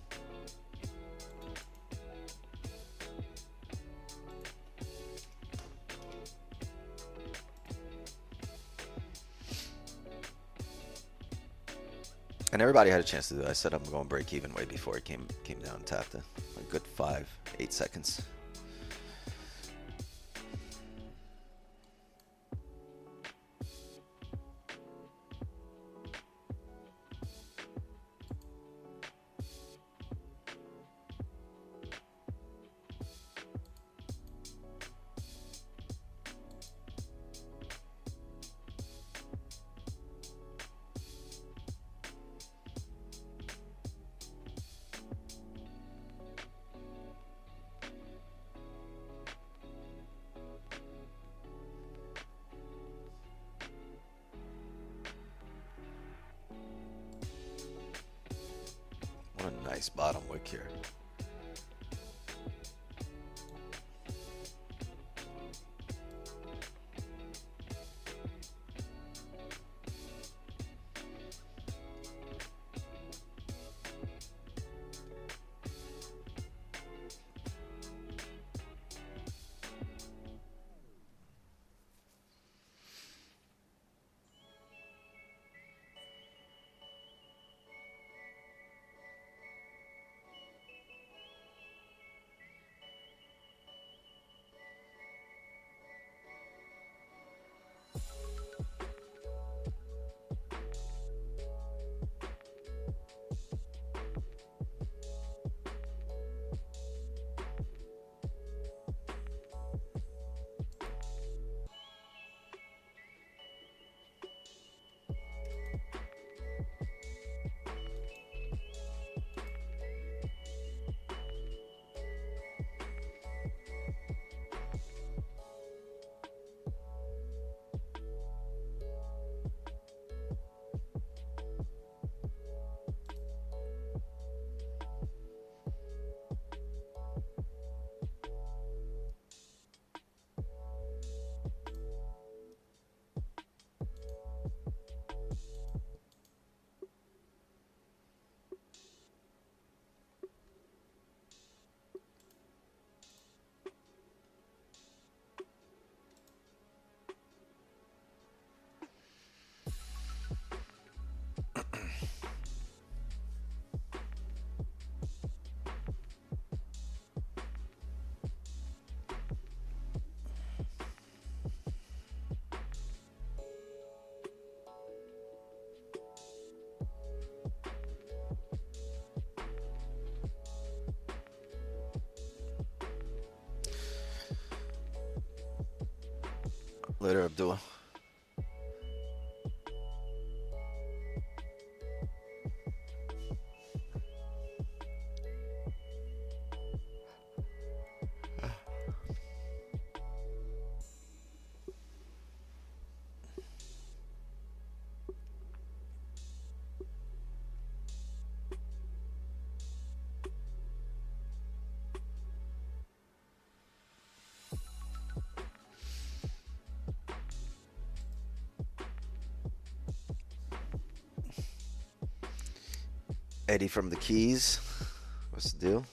And everybody had a chance to do it. I said I'm going break even way before it came down and tapped it. A good 5-8 seconds. What a nice bottom wick here. Later, Abdullah. Eddie from the Keys. What's the deal?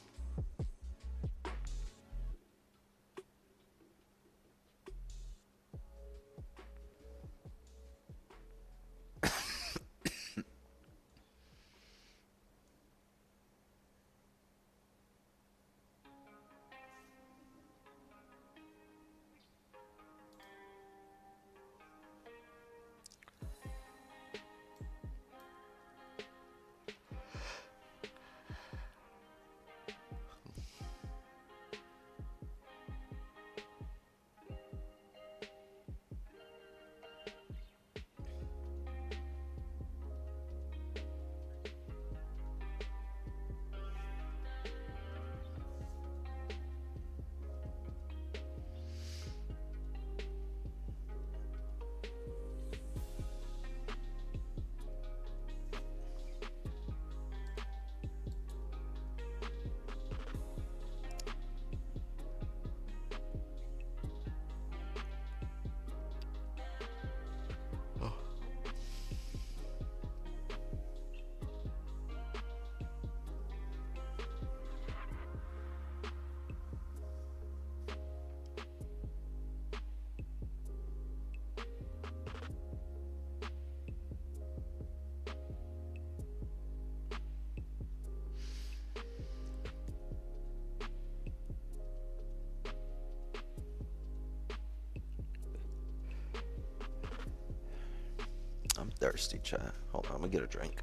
I'm thirsty, chat. Hold on, I'm gonna get a drink.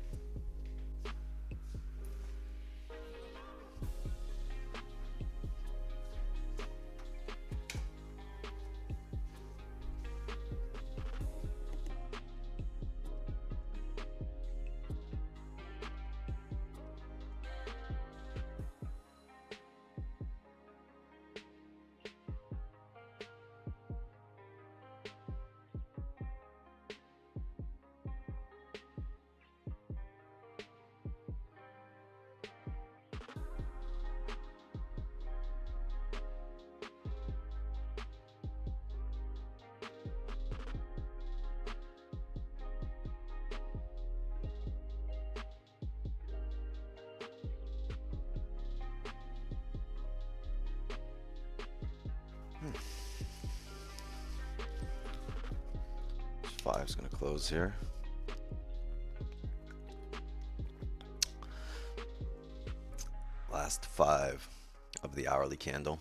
5 is going to close here. Last 5 of the hourly candle.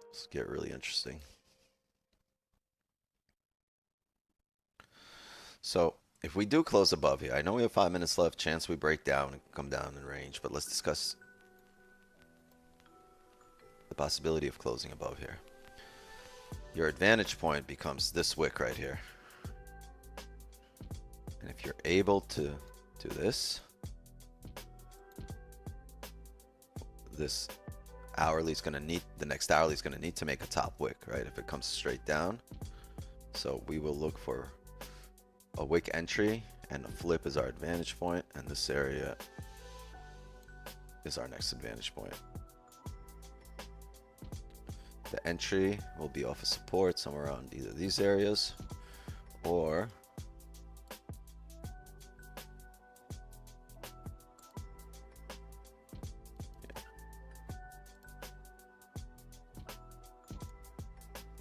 Let's get really interesting. So if we do close above here, I know we have 5 minutes left, chance we break down and come down in range, but let's discuss the possibility of closing above here. Your advantage point becomes this wick right here. And if you're able to do this, this hourly is going to need, the next hourly is going to need to make a top wick, right? If it comes straight down. So we will look for a wick entry, and a flip is our advantage point, and this area is our next advantage point. The entry will be off of support somewhere around either these areas or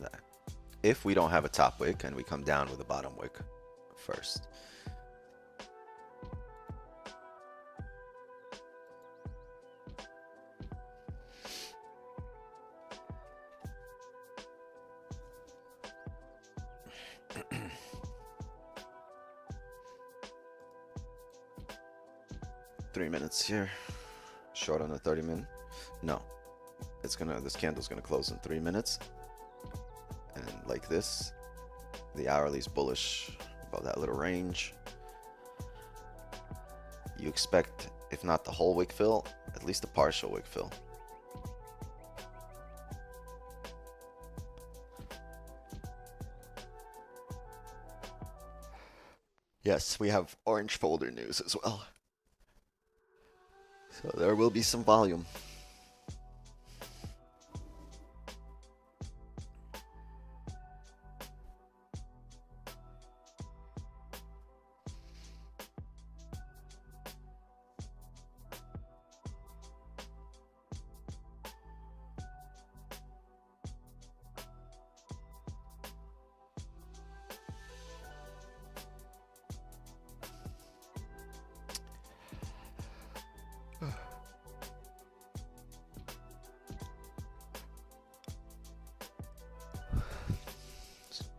that. If we don't have a top wick and we come down with a bottom wick first. Minutes here, short on the 30-minute. No, it's gonna, this candle's gonna close in 3 minutes, and like this, the hourly's bullish about that little range. You expect, if not the whole wick fill, at least a partial wick fill. Yes, we have orange folder news as well. So there will be some volume.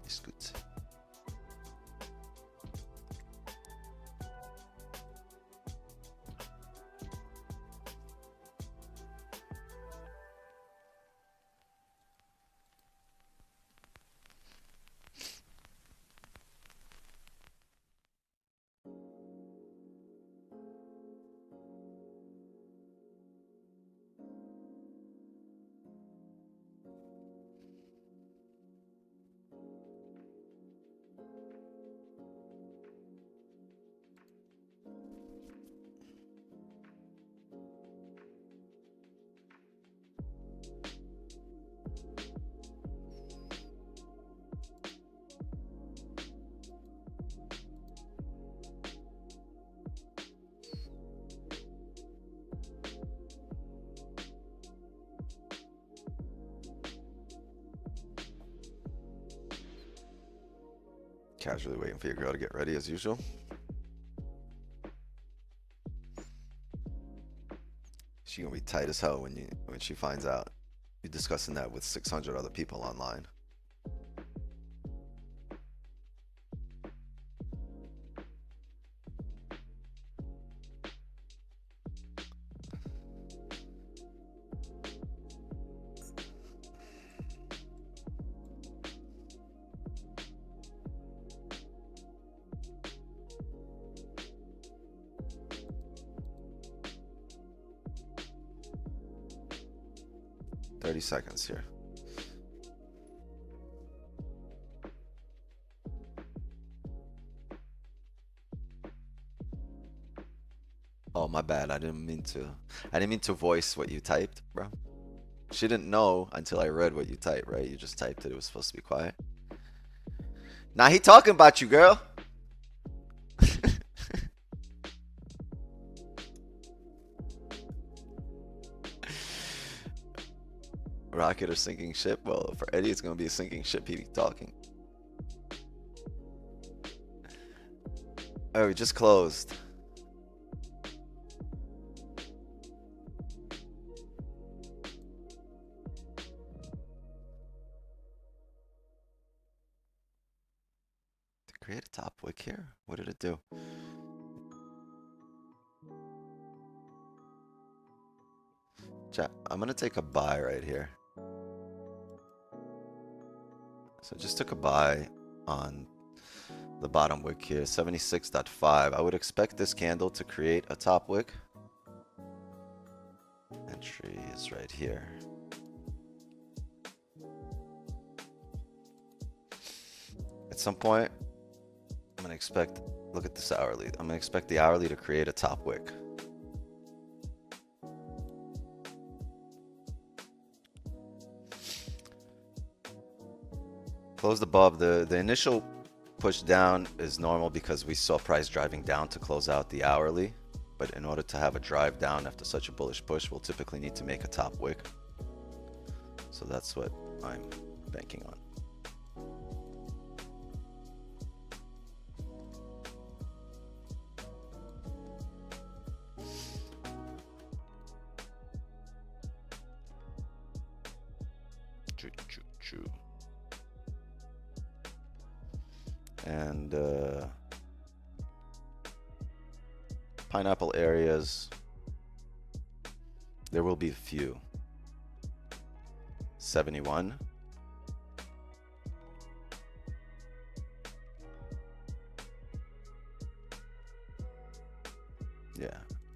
It's good. Casually waiting for your girl to get ready as usual. She gonna be tight as hell when she finds out you're discussing that with 600 other people online. Seconds here. Oh, my bad. I didn't mean to voice what you typed, bro. She didn't know until I read what you typed, right? You just typed it. It was supposed to be quiet. Now he talking about you, girl. Rocket or sinking ship? Well, for Eddie, it's going to be a sinking ship. He be talking. Oh, we just closed. To create a top wick here? What did it do? Chat, I'm going to take a buy right here. So just took a buy on the bottom wick here, 76.5. I would expect this candle to create a top wick. Entry is right here. At some point, I'm gonna expect, look at this hourly. I'm gonna expect the hourly to create a top wick. Closed above. The initial push down is normal because we saw price driving down to close out the hourly. But in order to have a drive down after such a bullish push, we'll typically need to make a top wick. So that's what I'm banking on. And pineapple areas, there will be a few. 71. Yeah,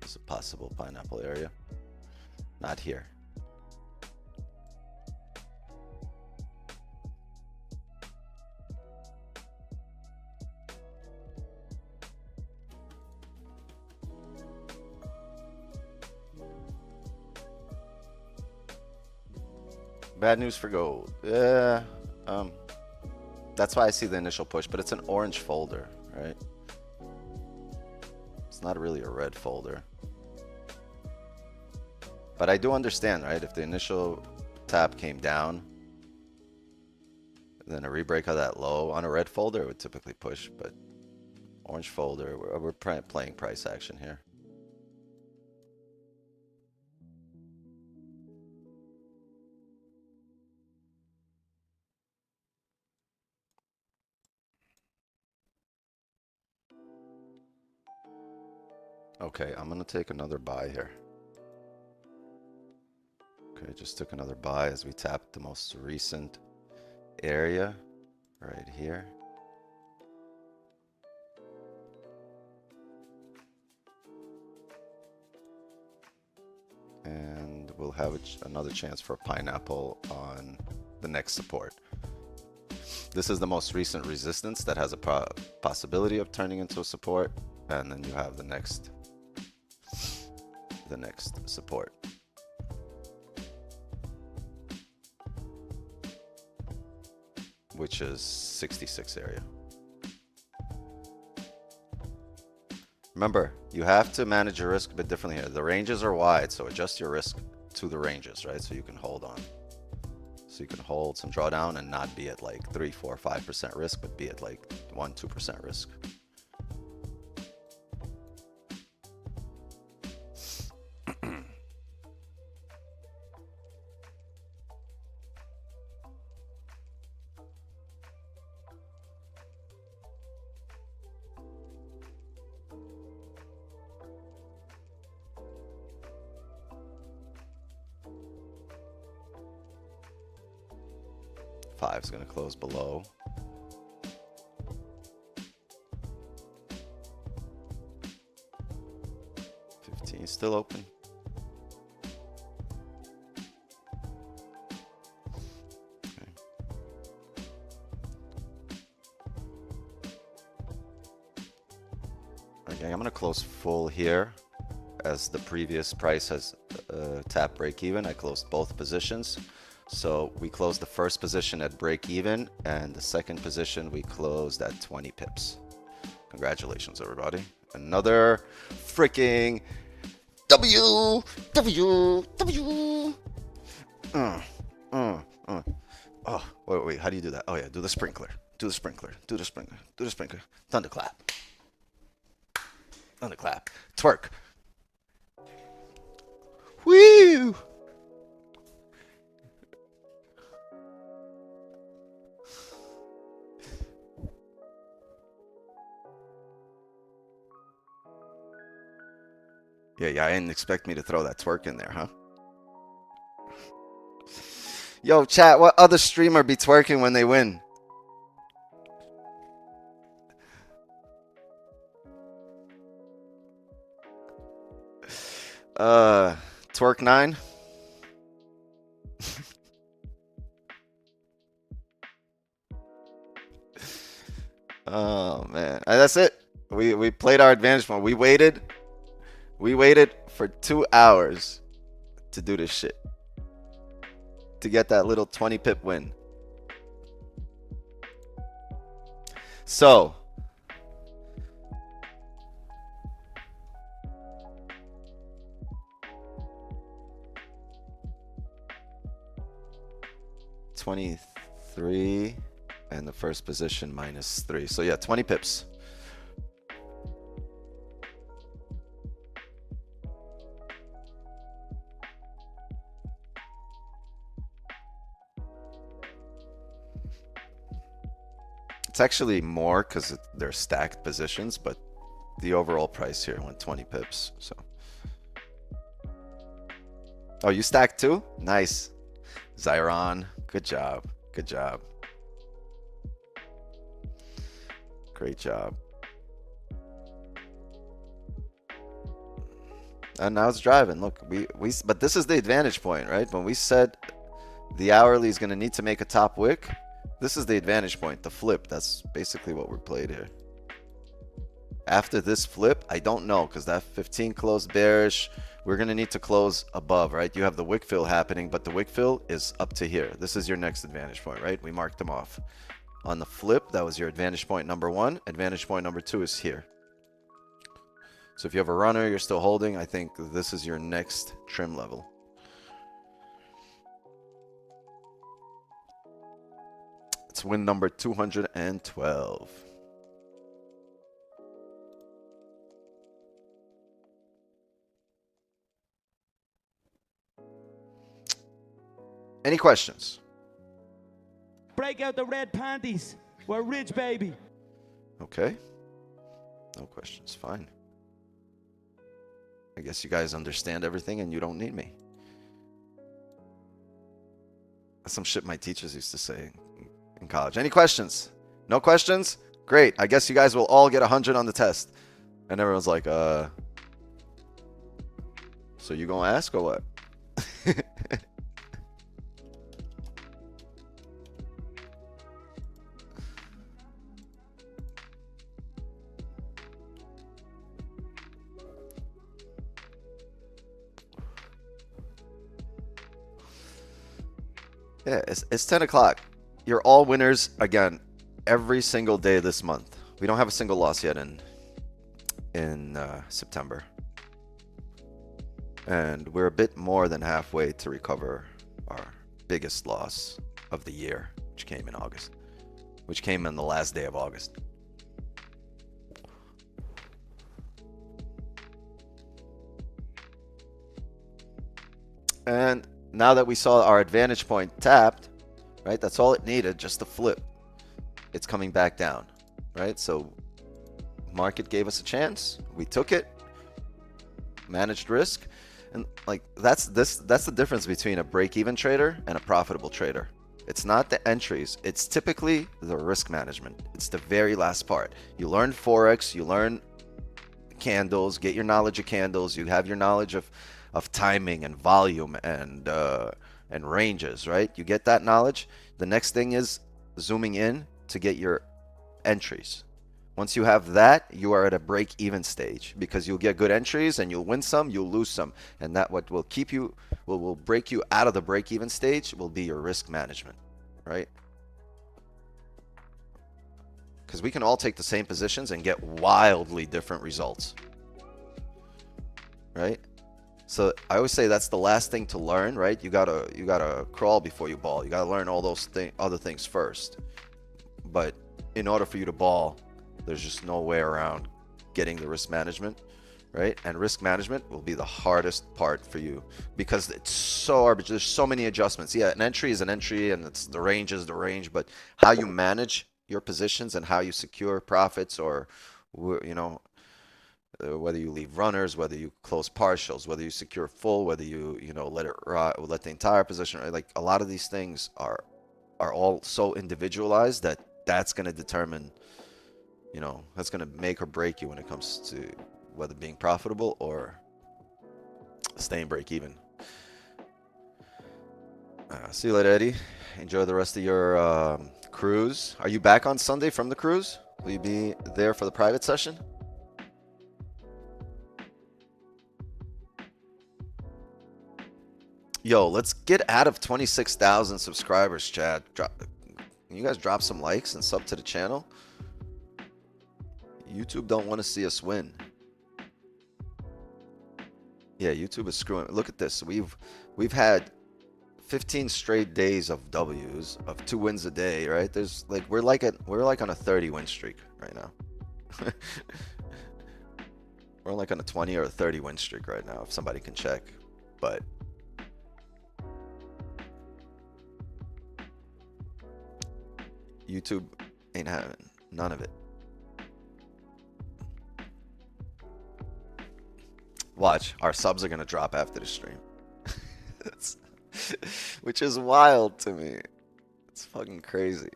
it's a possible pineapple area. Not here. Bad news for gold. Yeah, that's why I see the initial push, but it's an orange folder, right? It's not really a red folder. But I do understand, right? If the initial tap came down, then a rebreak of that low on a red folder, it would typically push, but orange folder, we're playing price action here. Okay, I'm gonna take another buy here. Okay, just took another buy as we tapped the most recent area right here. And we'll have another chance for a pineapple on the next support. This is the most recent resistance that has a possibility of turning into a support, and then you have the next support. Which is 66 area. Remember, you have to manage your risk a bit differently here. The ranges are wide, so adjust your risk to the ranges, right? So you can hold on. So you can hold some drawdown and not be at like 3, 4, 5% risk, but be at like 1, 2% risk. Five is going to close below. $15 still open. Okay, I'm going to close full here as the previous price has tapped break even. I closed both positions. So we closed the first position at break even, and the second position we closed at 20 pips. Congratulations, everybody. Another freaking W. Oh, wait, how do you do that? Oh yeah, do the sprinkler. Do the sprinkler. Do the sprinkler. Do the sprinkler. Thunderclap. Thunderclap. Twerk. Woo! Yeah, I didn't expect me to throw that twerk in there, huh? Yo, chat, what other streamer be twerking when they win? Twerk 9? Oh man, that's it. We played our advantage point. We waited for 2 hours to do this shit, to get that little 20 pip win. So $23 and the first position -3. So yeah, 20 pips. It's actually more because they're stacked positions, but the overall price here went 20 pips. So, oh, you stacked too? Nice, Zyron. Good job. Good job. Great job. And now it's driving. Look, but this is the advantage point, right? When we said the hourly is going to need to make a top wick, this is the advantage point, the flip. That's basically what we're played here. After this flip, I don't know, because that 15 closed bearish. We're going to need to close above, right? You have the wick fill happening, but the wick fill is up to here. This is your next advantage point, right? We marked them off. On the flip, that was your advantage point number 1. Advantage point number 2 is here. So if you have a runner, you're still holding, I think this is your next trim level. It's win number 212. Any questions? Break out the red panties. We're rich, baby. Okay. No questions. Fine. I guess you guys understand everything and you don't need me. That's some shit my teachers used to say in college. Any questions? No questions? Great. I guess you guys will all get 100 on the test. And everyone's like, so you gonna ask or what? Yeah, it's 10 o'clock. You're all winners again every single day this month. We don't have a single loss yet in September. And we're a bit more than halfway to recover our biggest loss of the year, which came in August, which came on the last day of August. And now that we saw our advantage point tapped, right? That's all it needed, just to flip. It's coming back down, right? So market gave us a chance. We took it, managed risk. And like that's the difference between a break-even trader and a profitable trader. It's not the entries. It's typically the risk management. It's the very last part. You learn Forex, you learn candles, get your knowledge of candles, you have your knowledge of timing and volume and ranges, right? You get that knowledge. The next thing is zooming in to get your entries. Once you have that, you are at a break-even stage, because you'll get good entries and you'll win some, you'll lose some, and that what will keep you will break you out of the break-even stage will be your risk management, right? Because we can all take the same positions and get wildly different results, right? So I always say that's the last thing to learn, right? You gotta crawl before you ball. You gotta learn all those other things first. But in order for you to ball, there's just no way around getting the risk management, right? And risk management will be the hardest part for you because it's so arbitrary. There's so many adjustments. Yeah, an entry is an entry, and it's the range is the range. But how you manage your positions and how you secure profits, or whether you leave runners, whether you close partials, whether you secure full, whether you let the entire position, right? Like a lot of these things are all so individualized that that's going to determine, that's going to make or break you when it comes to whether being profitable or staying break even. See you later, Eddie. Enjoy the rest of your cruise. Are you back on Sunday from the cruise? Will you be there for the private session? Yo, let's get out of 26,000 subscribers, Chad. Can you guys drop some likes and sub to the channel? YouTube don't want to see us win. Yeah, YouTube is screwing. Look at this. We've had 15 straight days of W's, of 2 wins a day, right? There's like we're like on a 30 win streak right now. We're like on a 20 or a 30 win streak right now, if somebody can check. But YouTube ain't having none of it. Watch, our subs are gonna drop after the stream. Which is wild to me. It's fucking crazy.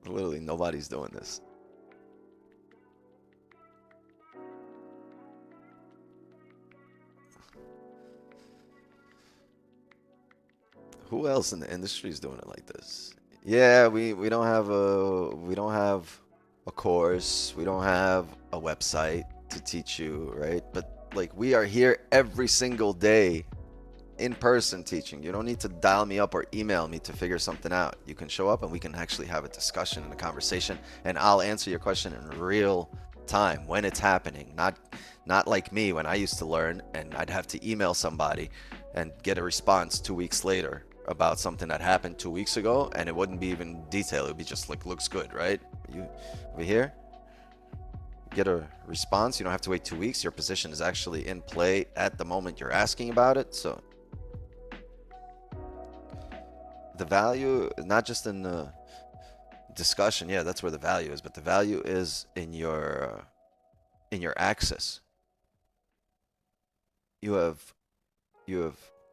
Literally nobody's doing this. Who else in the industry is doing it like this? Yeah, we don't have a course, we don't have a website to teach you, right? But like we are here every single day in person teaching. You don't need to dial me up or email me to figure something out. You can show up and we can actually have a discussion and a conversation, and I'll answer your question in real time when it's happening. Not like me when I used to learn and I'd have to email somebody and get a response 2 weeks later about something that happened 2 weeks ago, and it wouldn't be even detailed. It would be just like, looks good, right? We here get a response. You don't have to wait 2 weeks. Your position is actually in play at the moment you're asking about it. So the value is not just in the discussion. Yeah, that's where the value is, but the value is in your access. You have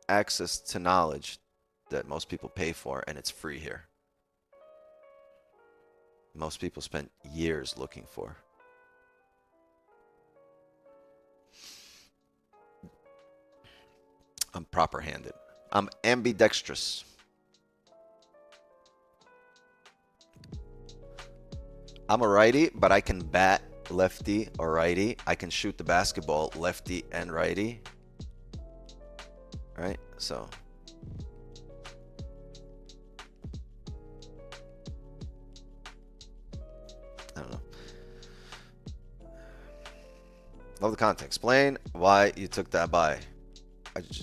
access to knowledge that most people pay for, and it's free here. Most people spend years looking for. I'm proper-handed. I'm ambidextrous. I'm a righty, but I can bat lefty or righty. I can shoot the basketball lefty and righty. Right? So I don't know. Love the content. Explain why you took that buy.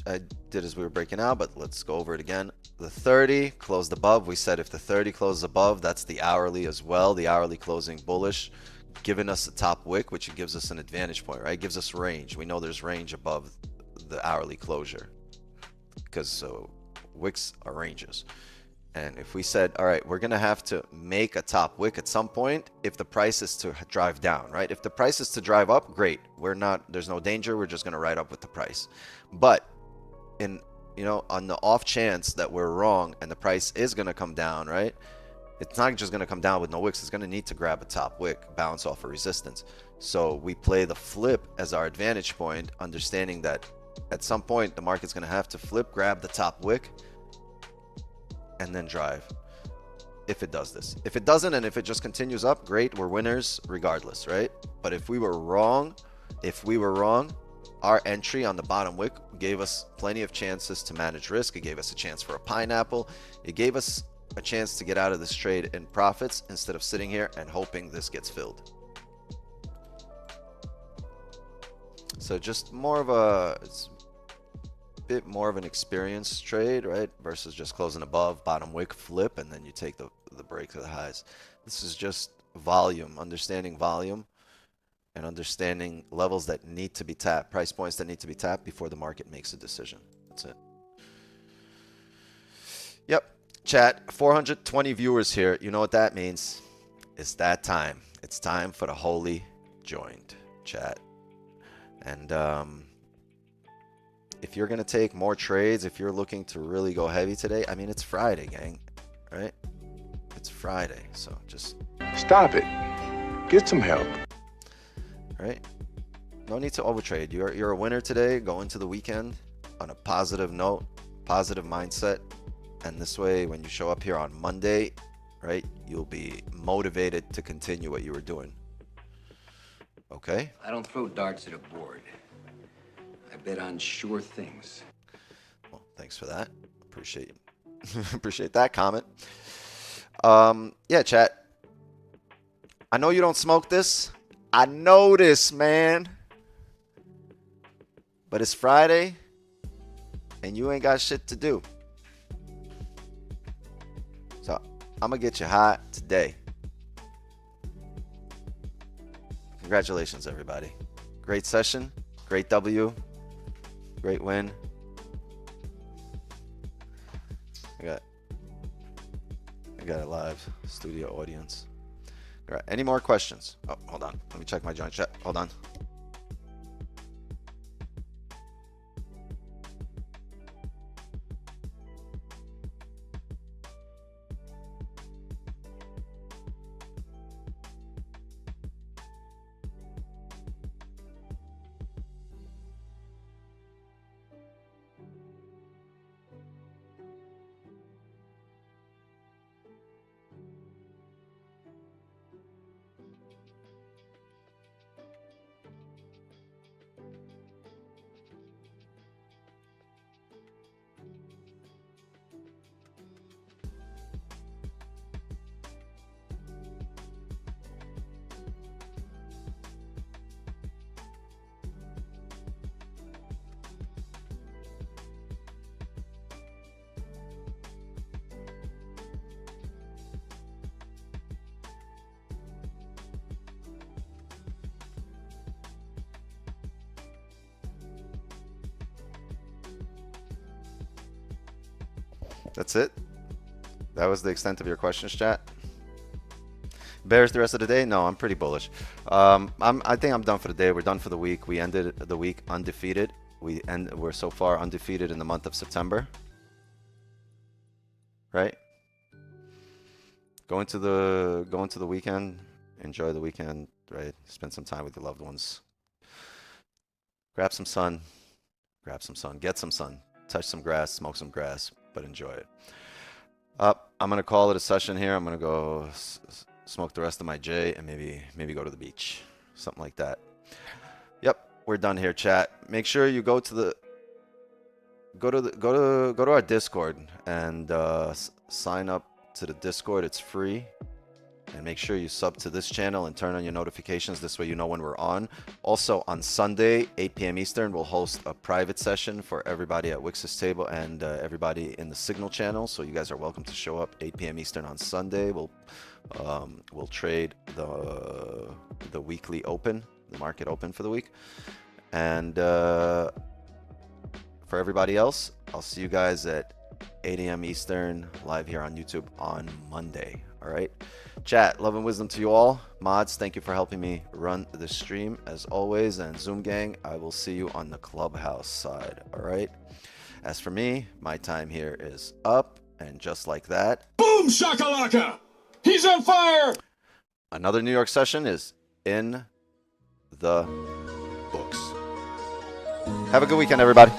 I did as we were breaking out, but let's go over it again. The 30 closed above. We said if the 30 closes above, that's the hourly as well. The hourly closing bullish, giving us a top wick, which gives us an advantage point, right? Gives us range. We know there's range above the hourly closure because wicks are ranges. And if we said, all right, we're going to have to make a top wick at some point if the price is to drive down, right? If the price is to drive up, great. There's no danger. We're just going to ride up with the price. But on the off chance that we're wrong and the price is going to come down, right? It's not just going to come down with no wicks. It's going to need to grab a top wick, bounce off a resistance. So we play the flip as our advantage point, understanding that at some point the market's going to have to flip, grab the top wick, and then drive if it does this. If it doesn't, and if it just continues up, great, we're winners regardless, right? But if we were wrong, our entry on the bottom wick gave us plenty of chances to manage risk. It gave us a chance for a pineapple. It gave us a chance to get out of this trade in profits instead of sitting here and hoping this gets filled. So just more of a, it's a bit more of an experience trade, right? Versus just closing above, bottom wick, flip, and then you take the break to the highs. This is just volume, understanding volume and understanding levels that need to be tapped, price points that need to be tapped before the market makes a decision. That's it. Yep. Chat, 420 viewers here. You know what that means? It's that time. It's time for the holy joined, chat. And if you're going to take more trades, if you're looking to really go heavy today, I mean, it's Friday, gang, right? It's Friday, so just stop it. Get some help. Right? No need to overtrade. You're a winner today. Go into the weekend on a positive note, positive mindset. And this way, when you show up here on Monday, right, you'll be motivated to continue what you were doing. Okay? I don't throw darts at a board. I bet on sure things. Well, thanks for that. Appreciate appreciate that comment. Yeah, chat. I know you don't smoke this. I know this, man. But it's Friday, and you ain't got shit to do. So I'm gonna get you hot today. Congratulations, everybody. Great session, great W, great win. I got a live studio audience. All right, any more questions? Oh, hold on. Let me check my joint chat. Hold on. That's it. That was the extent of your questions, chat. Bears the rest of the day? No, I'm pretty bullish. I think I'm done for the day. We're done for the week. We ended the week undefeated. We're so far undefeated in the month of September. Right? Go into the weekend. Enjoy the weekend. Right? Spend some time with your loved ones. Grab some sun. Grab some sun. Get some sun. Touch some grass. Smoke some grass. But enjoy it. I'm gonna call it a session here. I'm gonna go smoke the rest of my J and maybe go to the beach, something like that. Yep, we're done here, chat. Make sure you go to our Discord and sign up to the Discord. It's free. And make sure you sub to this channel and turn on your notifications. This way you know when we're on. Also, on Sunday, 8 p.m. Eastern, we'll host a private session for everybody at Wix's table and everybody in the Signal channel. So you guys are welcome to show up 8 p.m. Eastern on Sunday. We'll trade the weekly open, the market open for the week. And for everybody else, I'll see you guys at 8 a.m. Eastern live here on YouTube on Monday. All right, chat, love and wisdom to you all. Mods, thank you for helping me run the stream as always. And Zoom gang, I will see you on the Clubhouse side. All right, as for me, my time here is up, and just like that, boom shakalaka, he's on fire. Another New York session is in the books. Have a good weekend, everybody.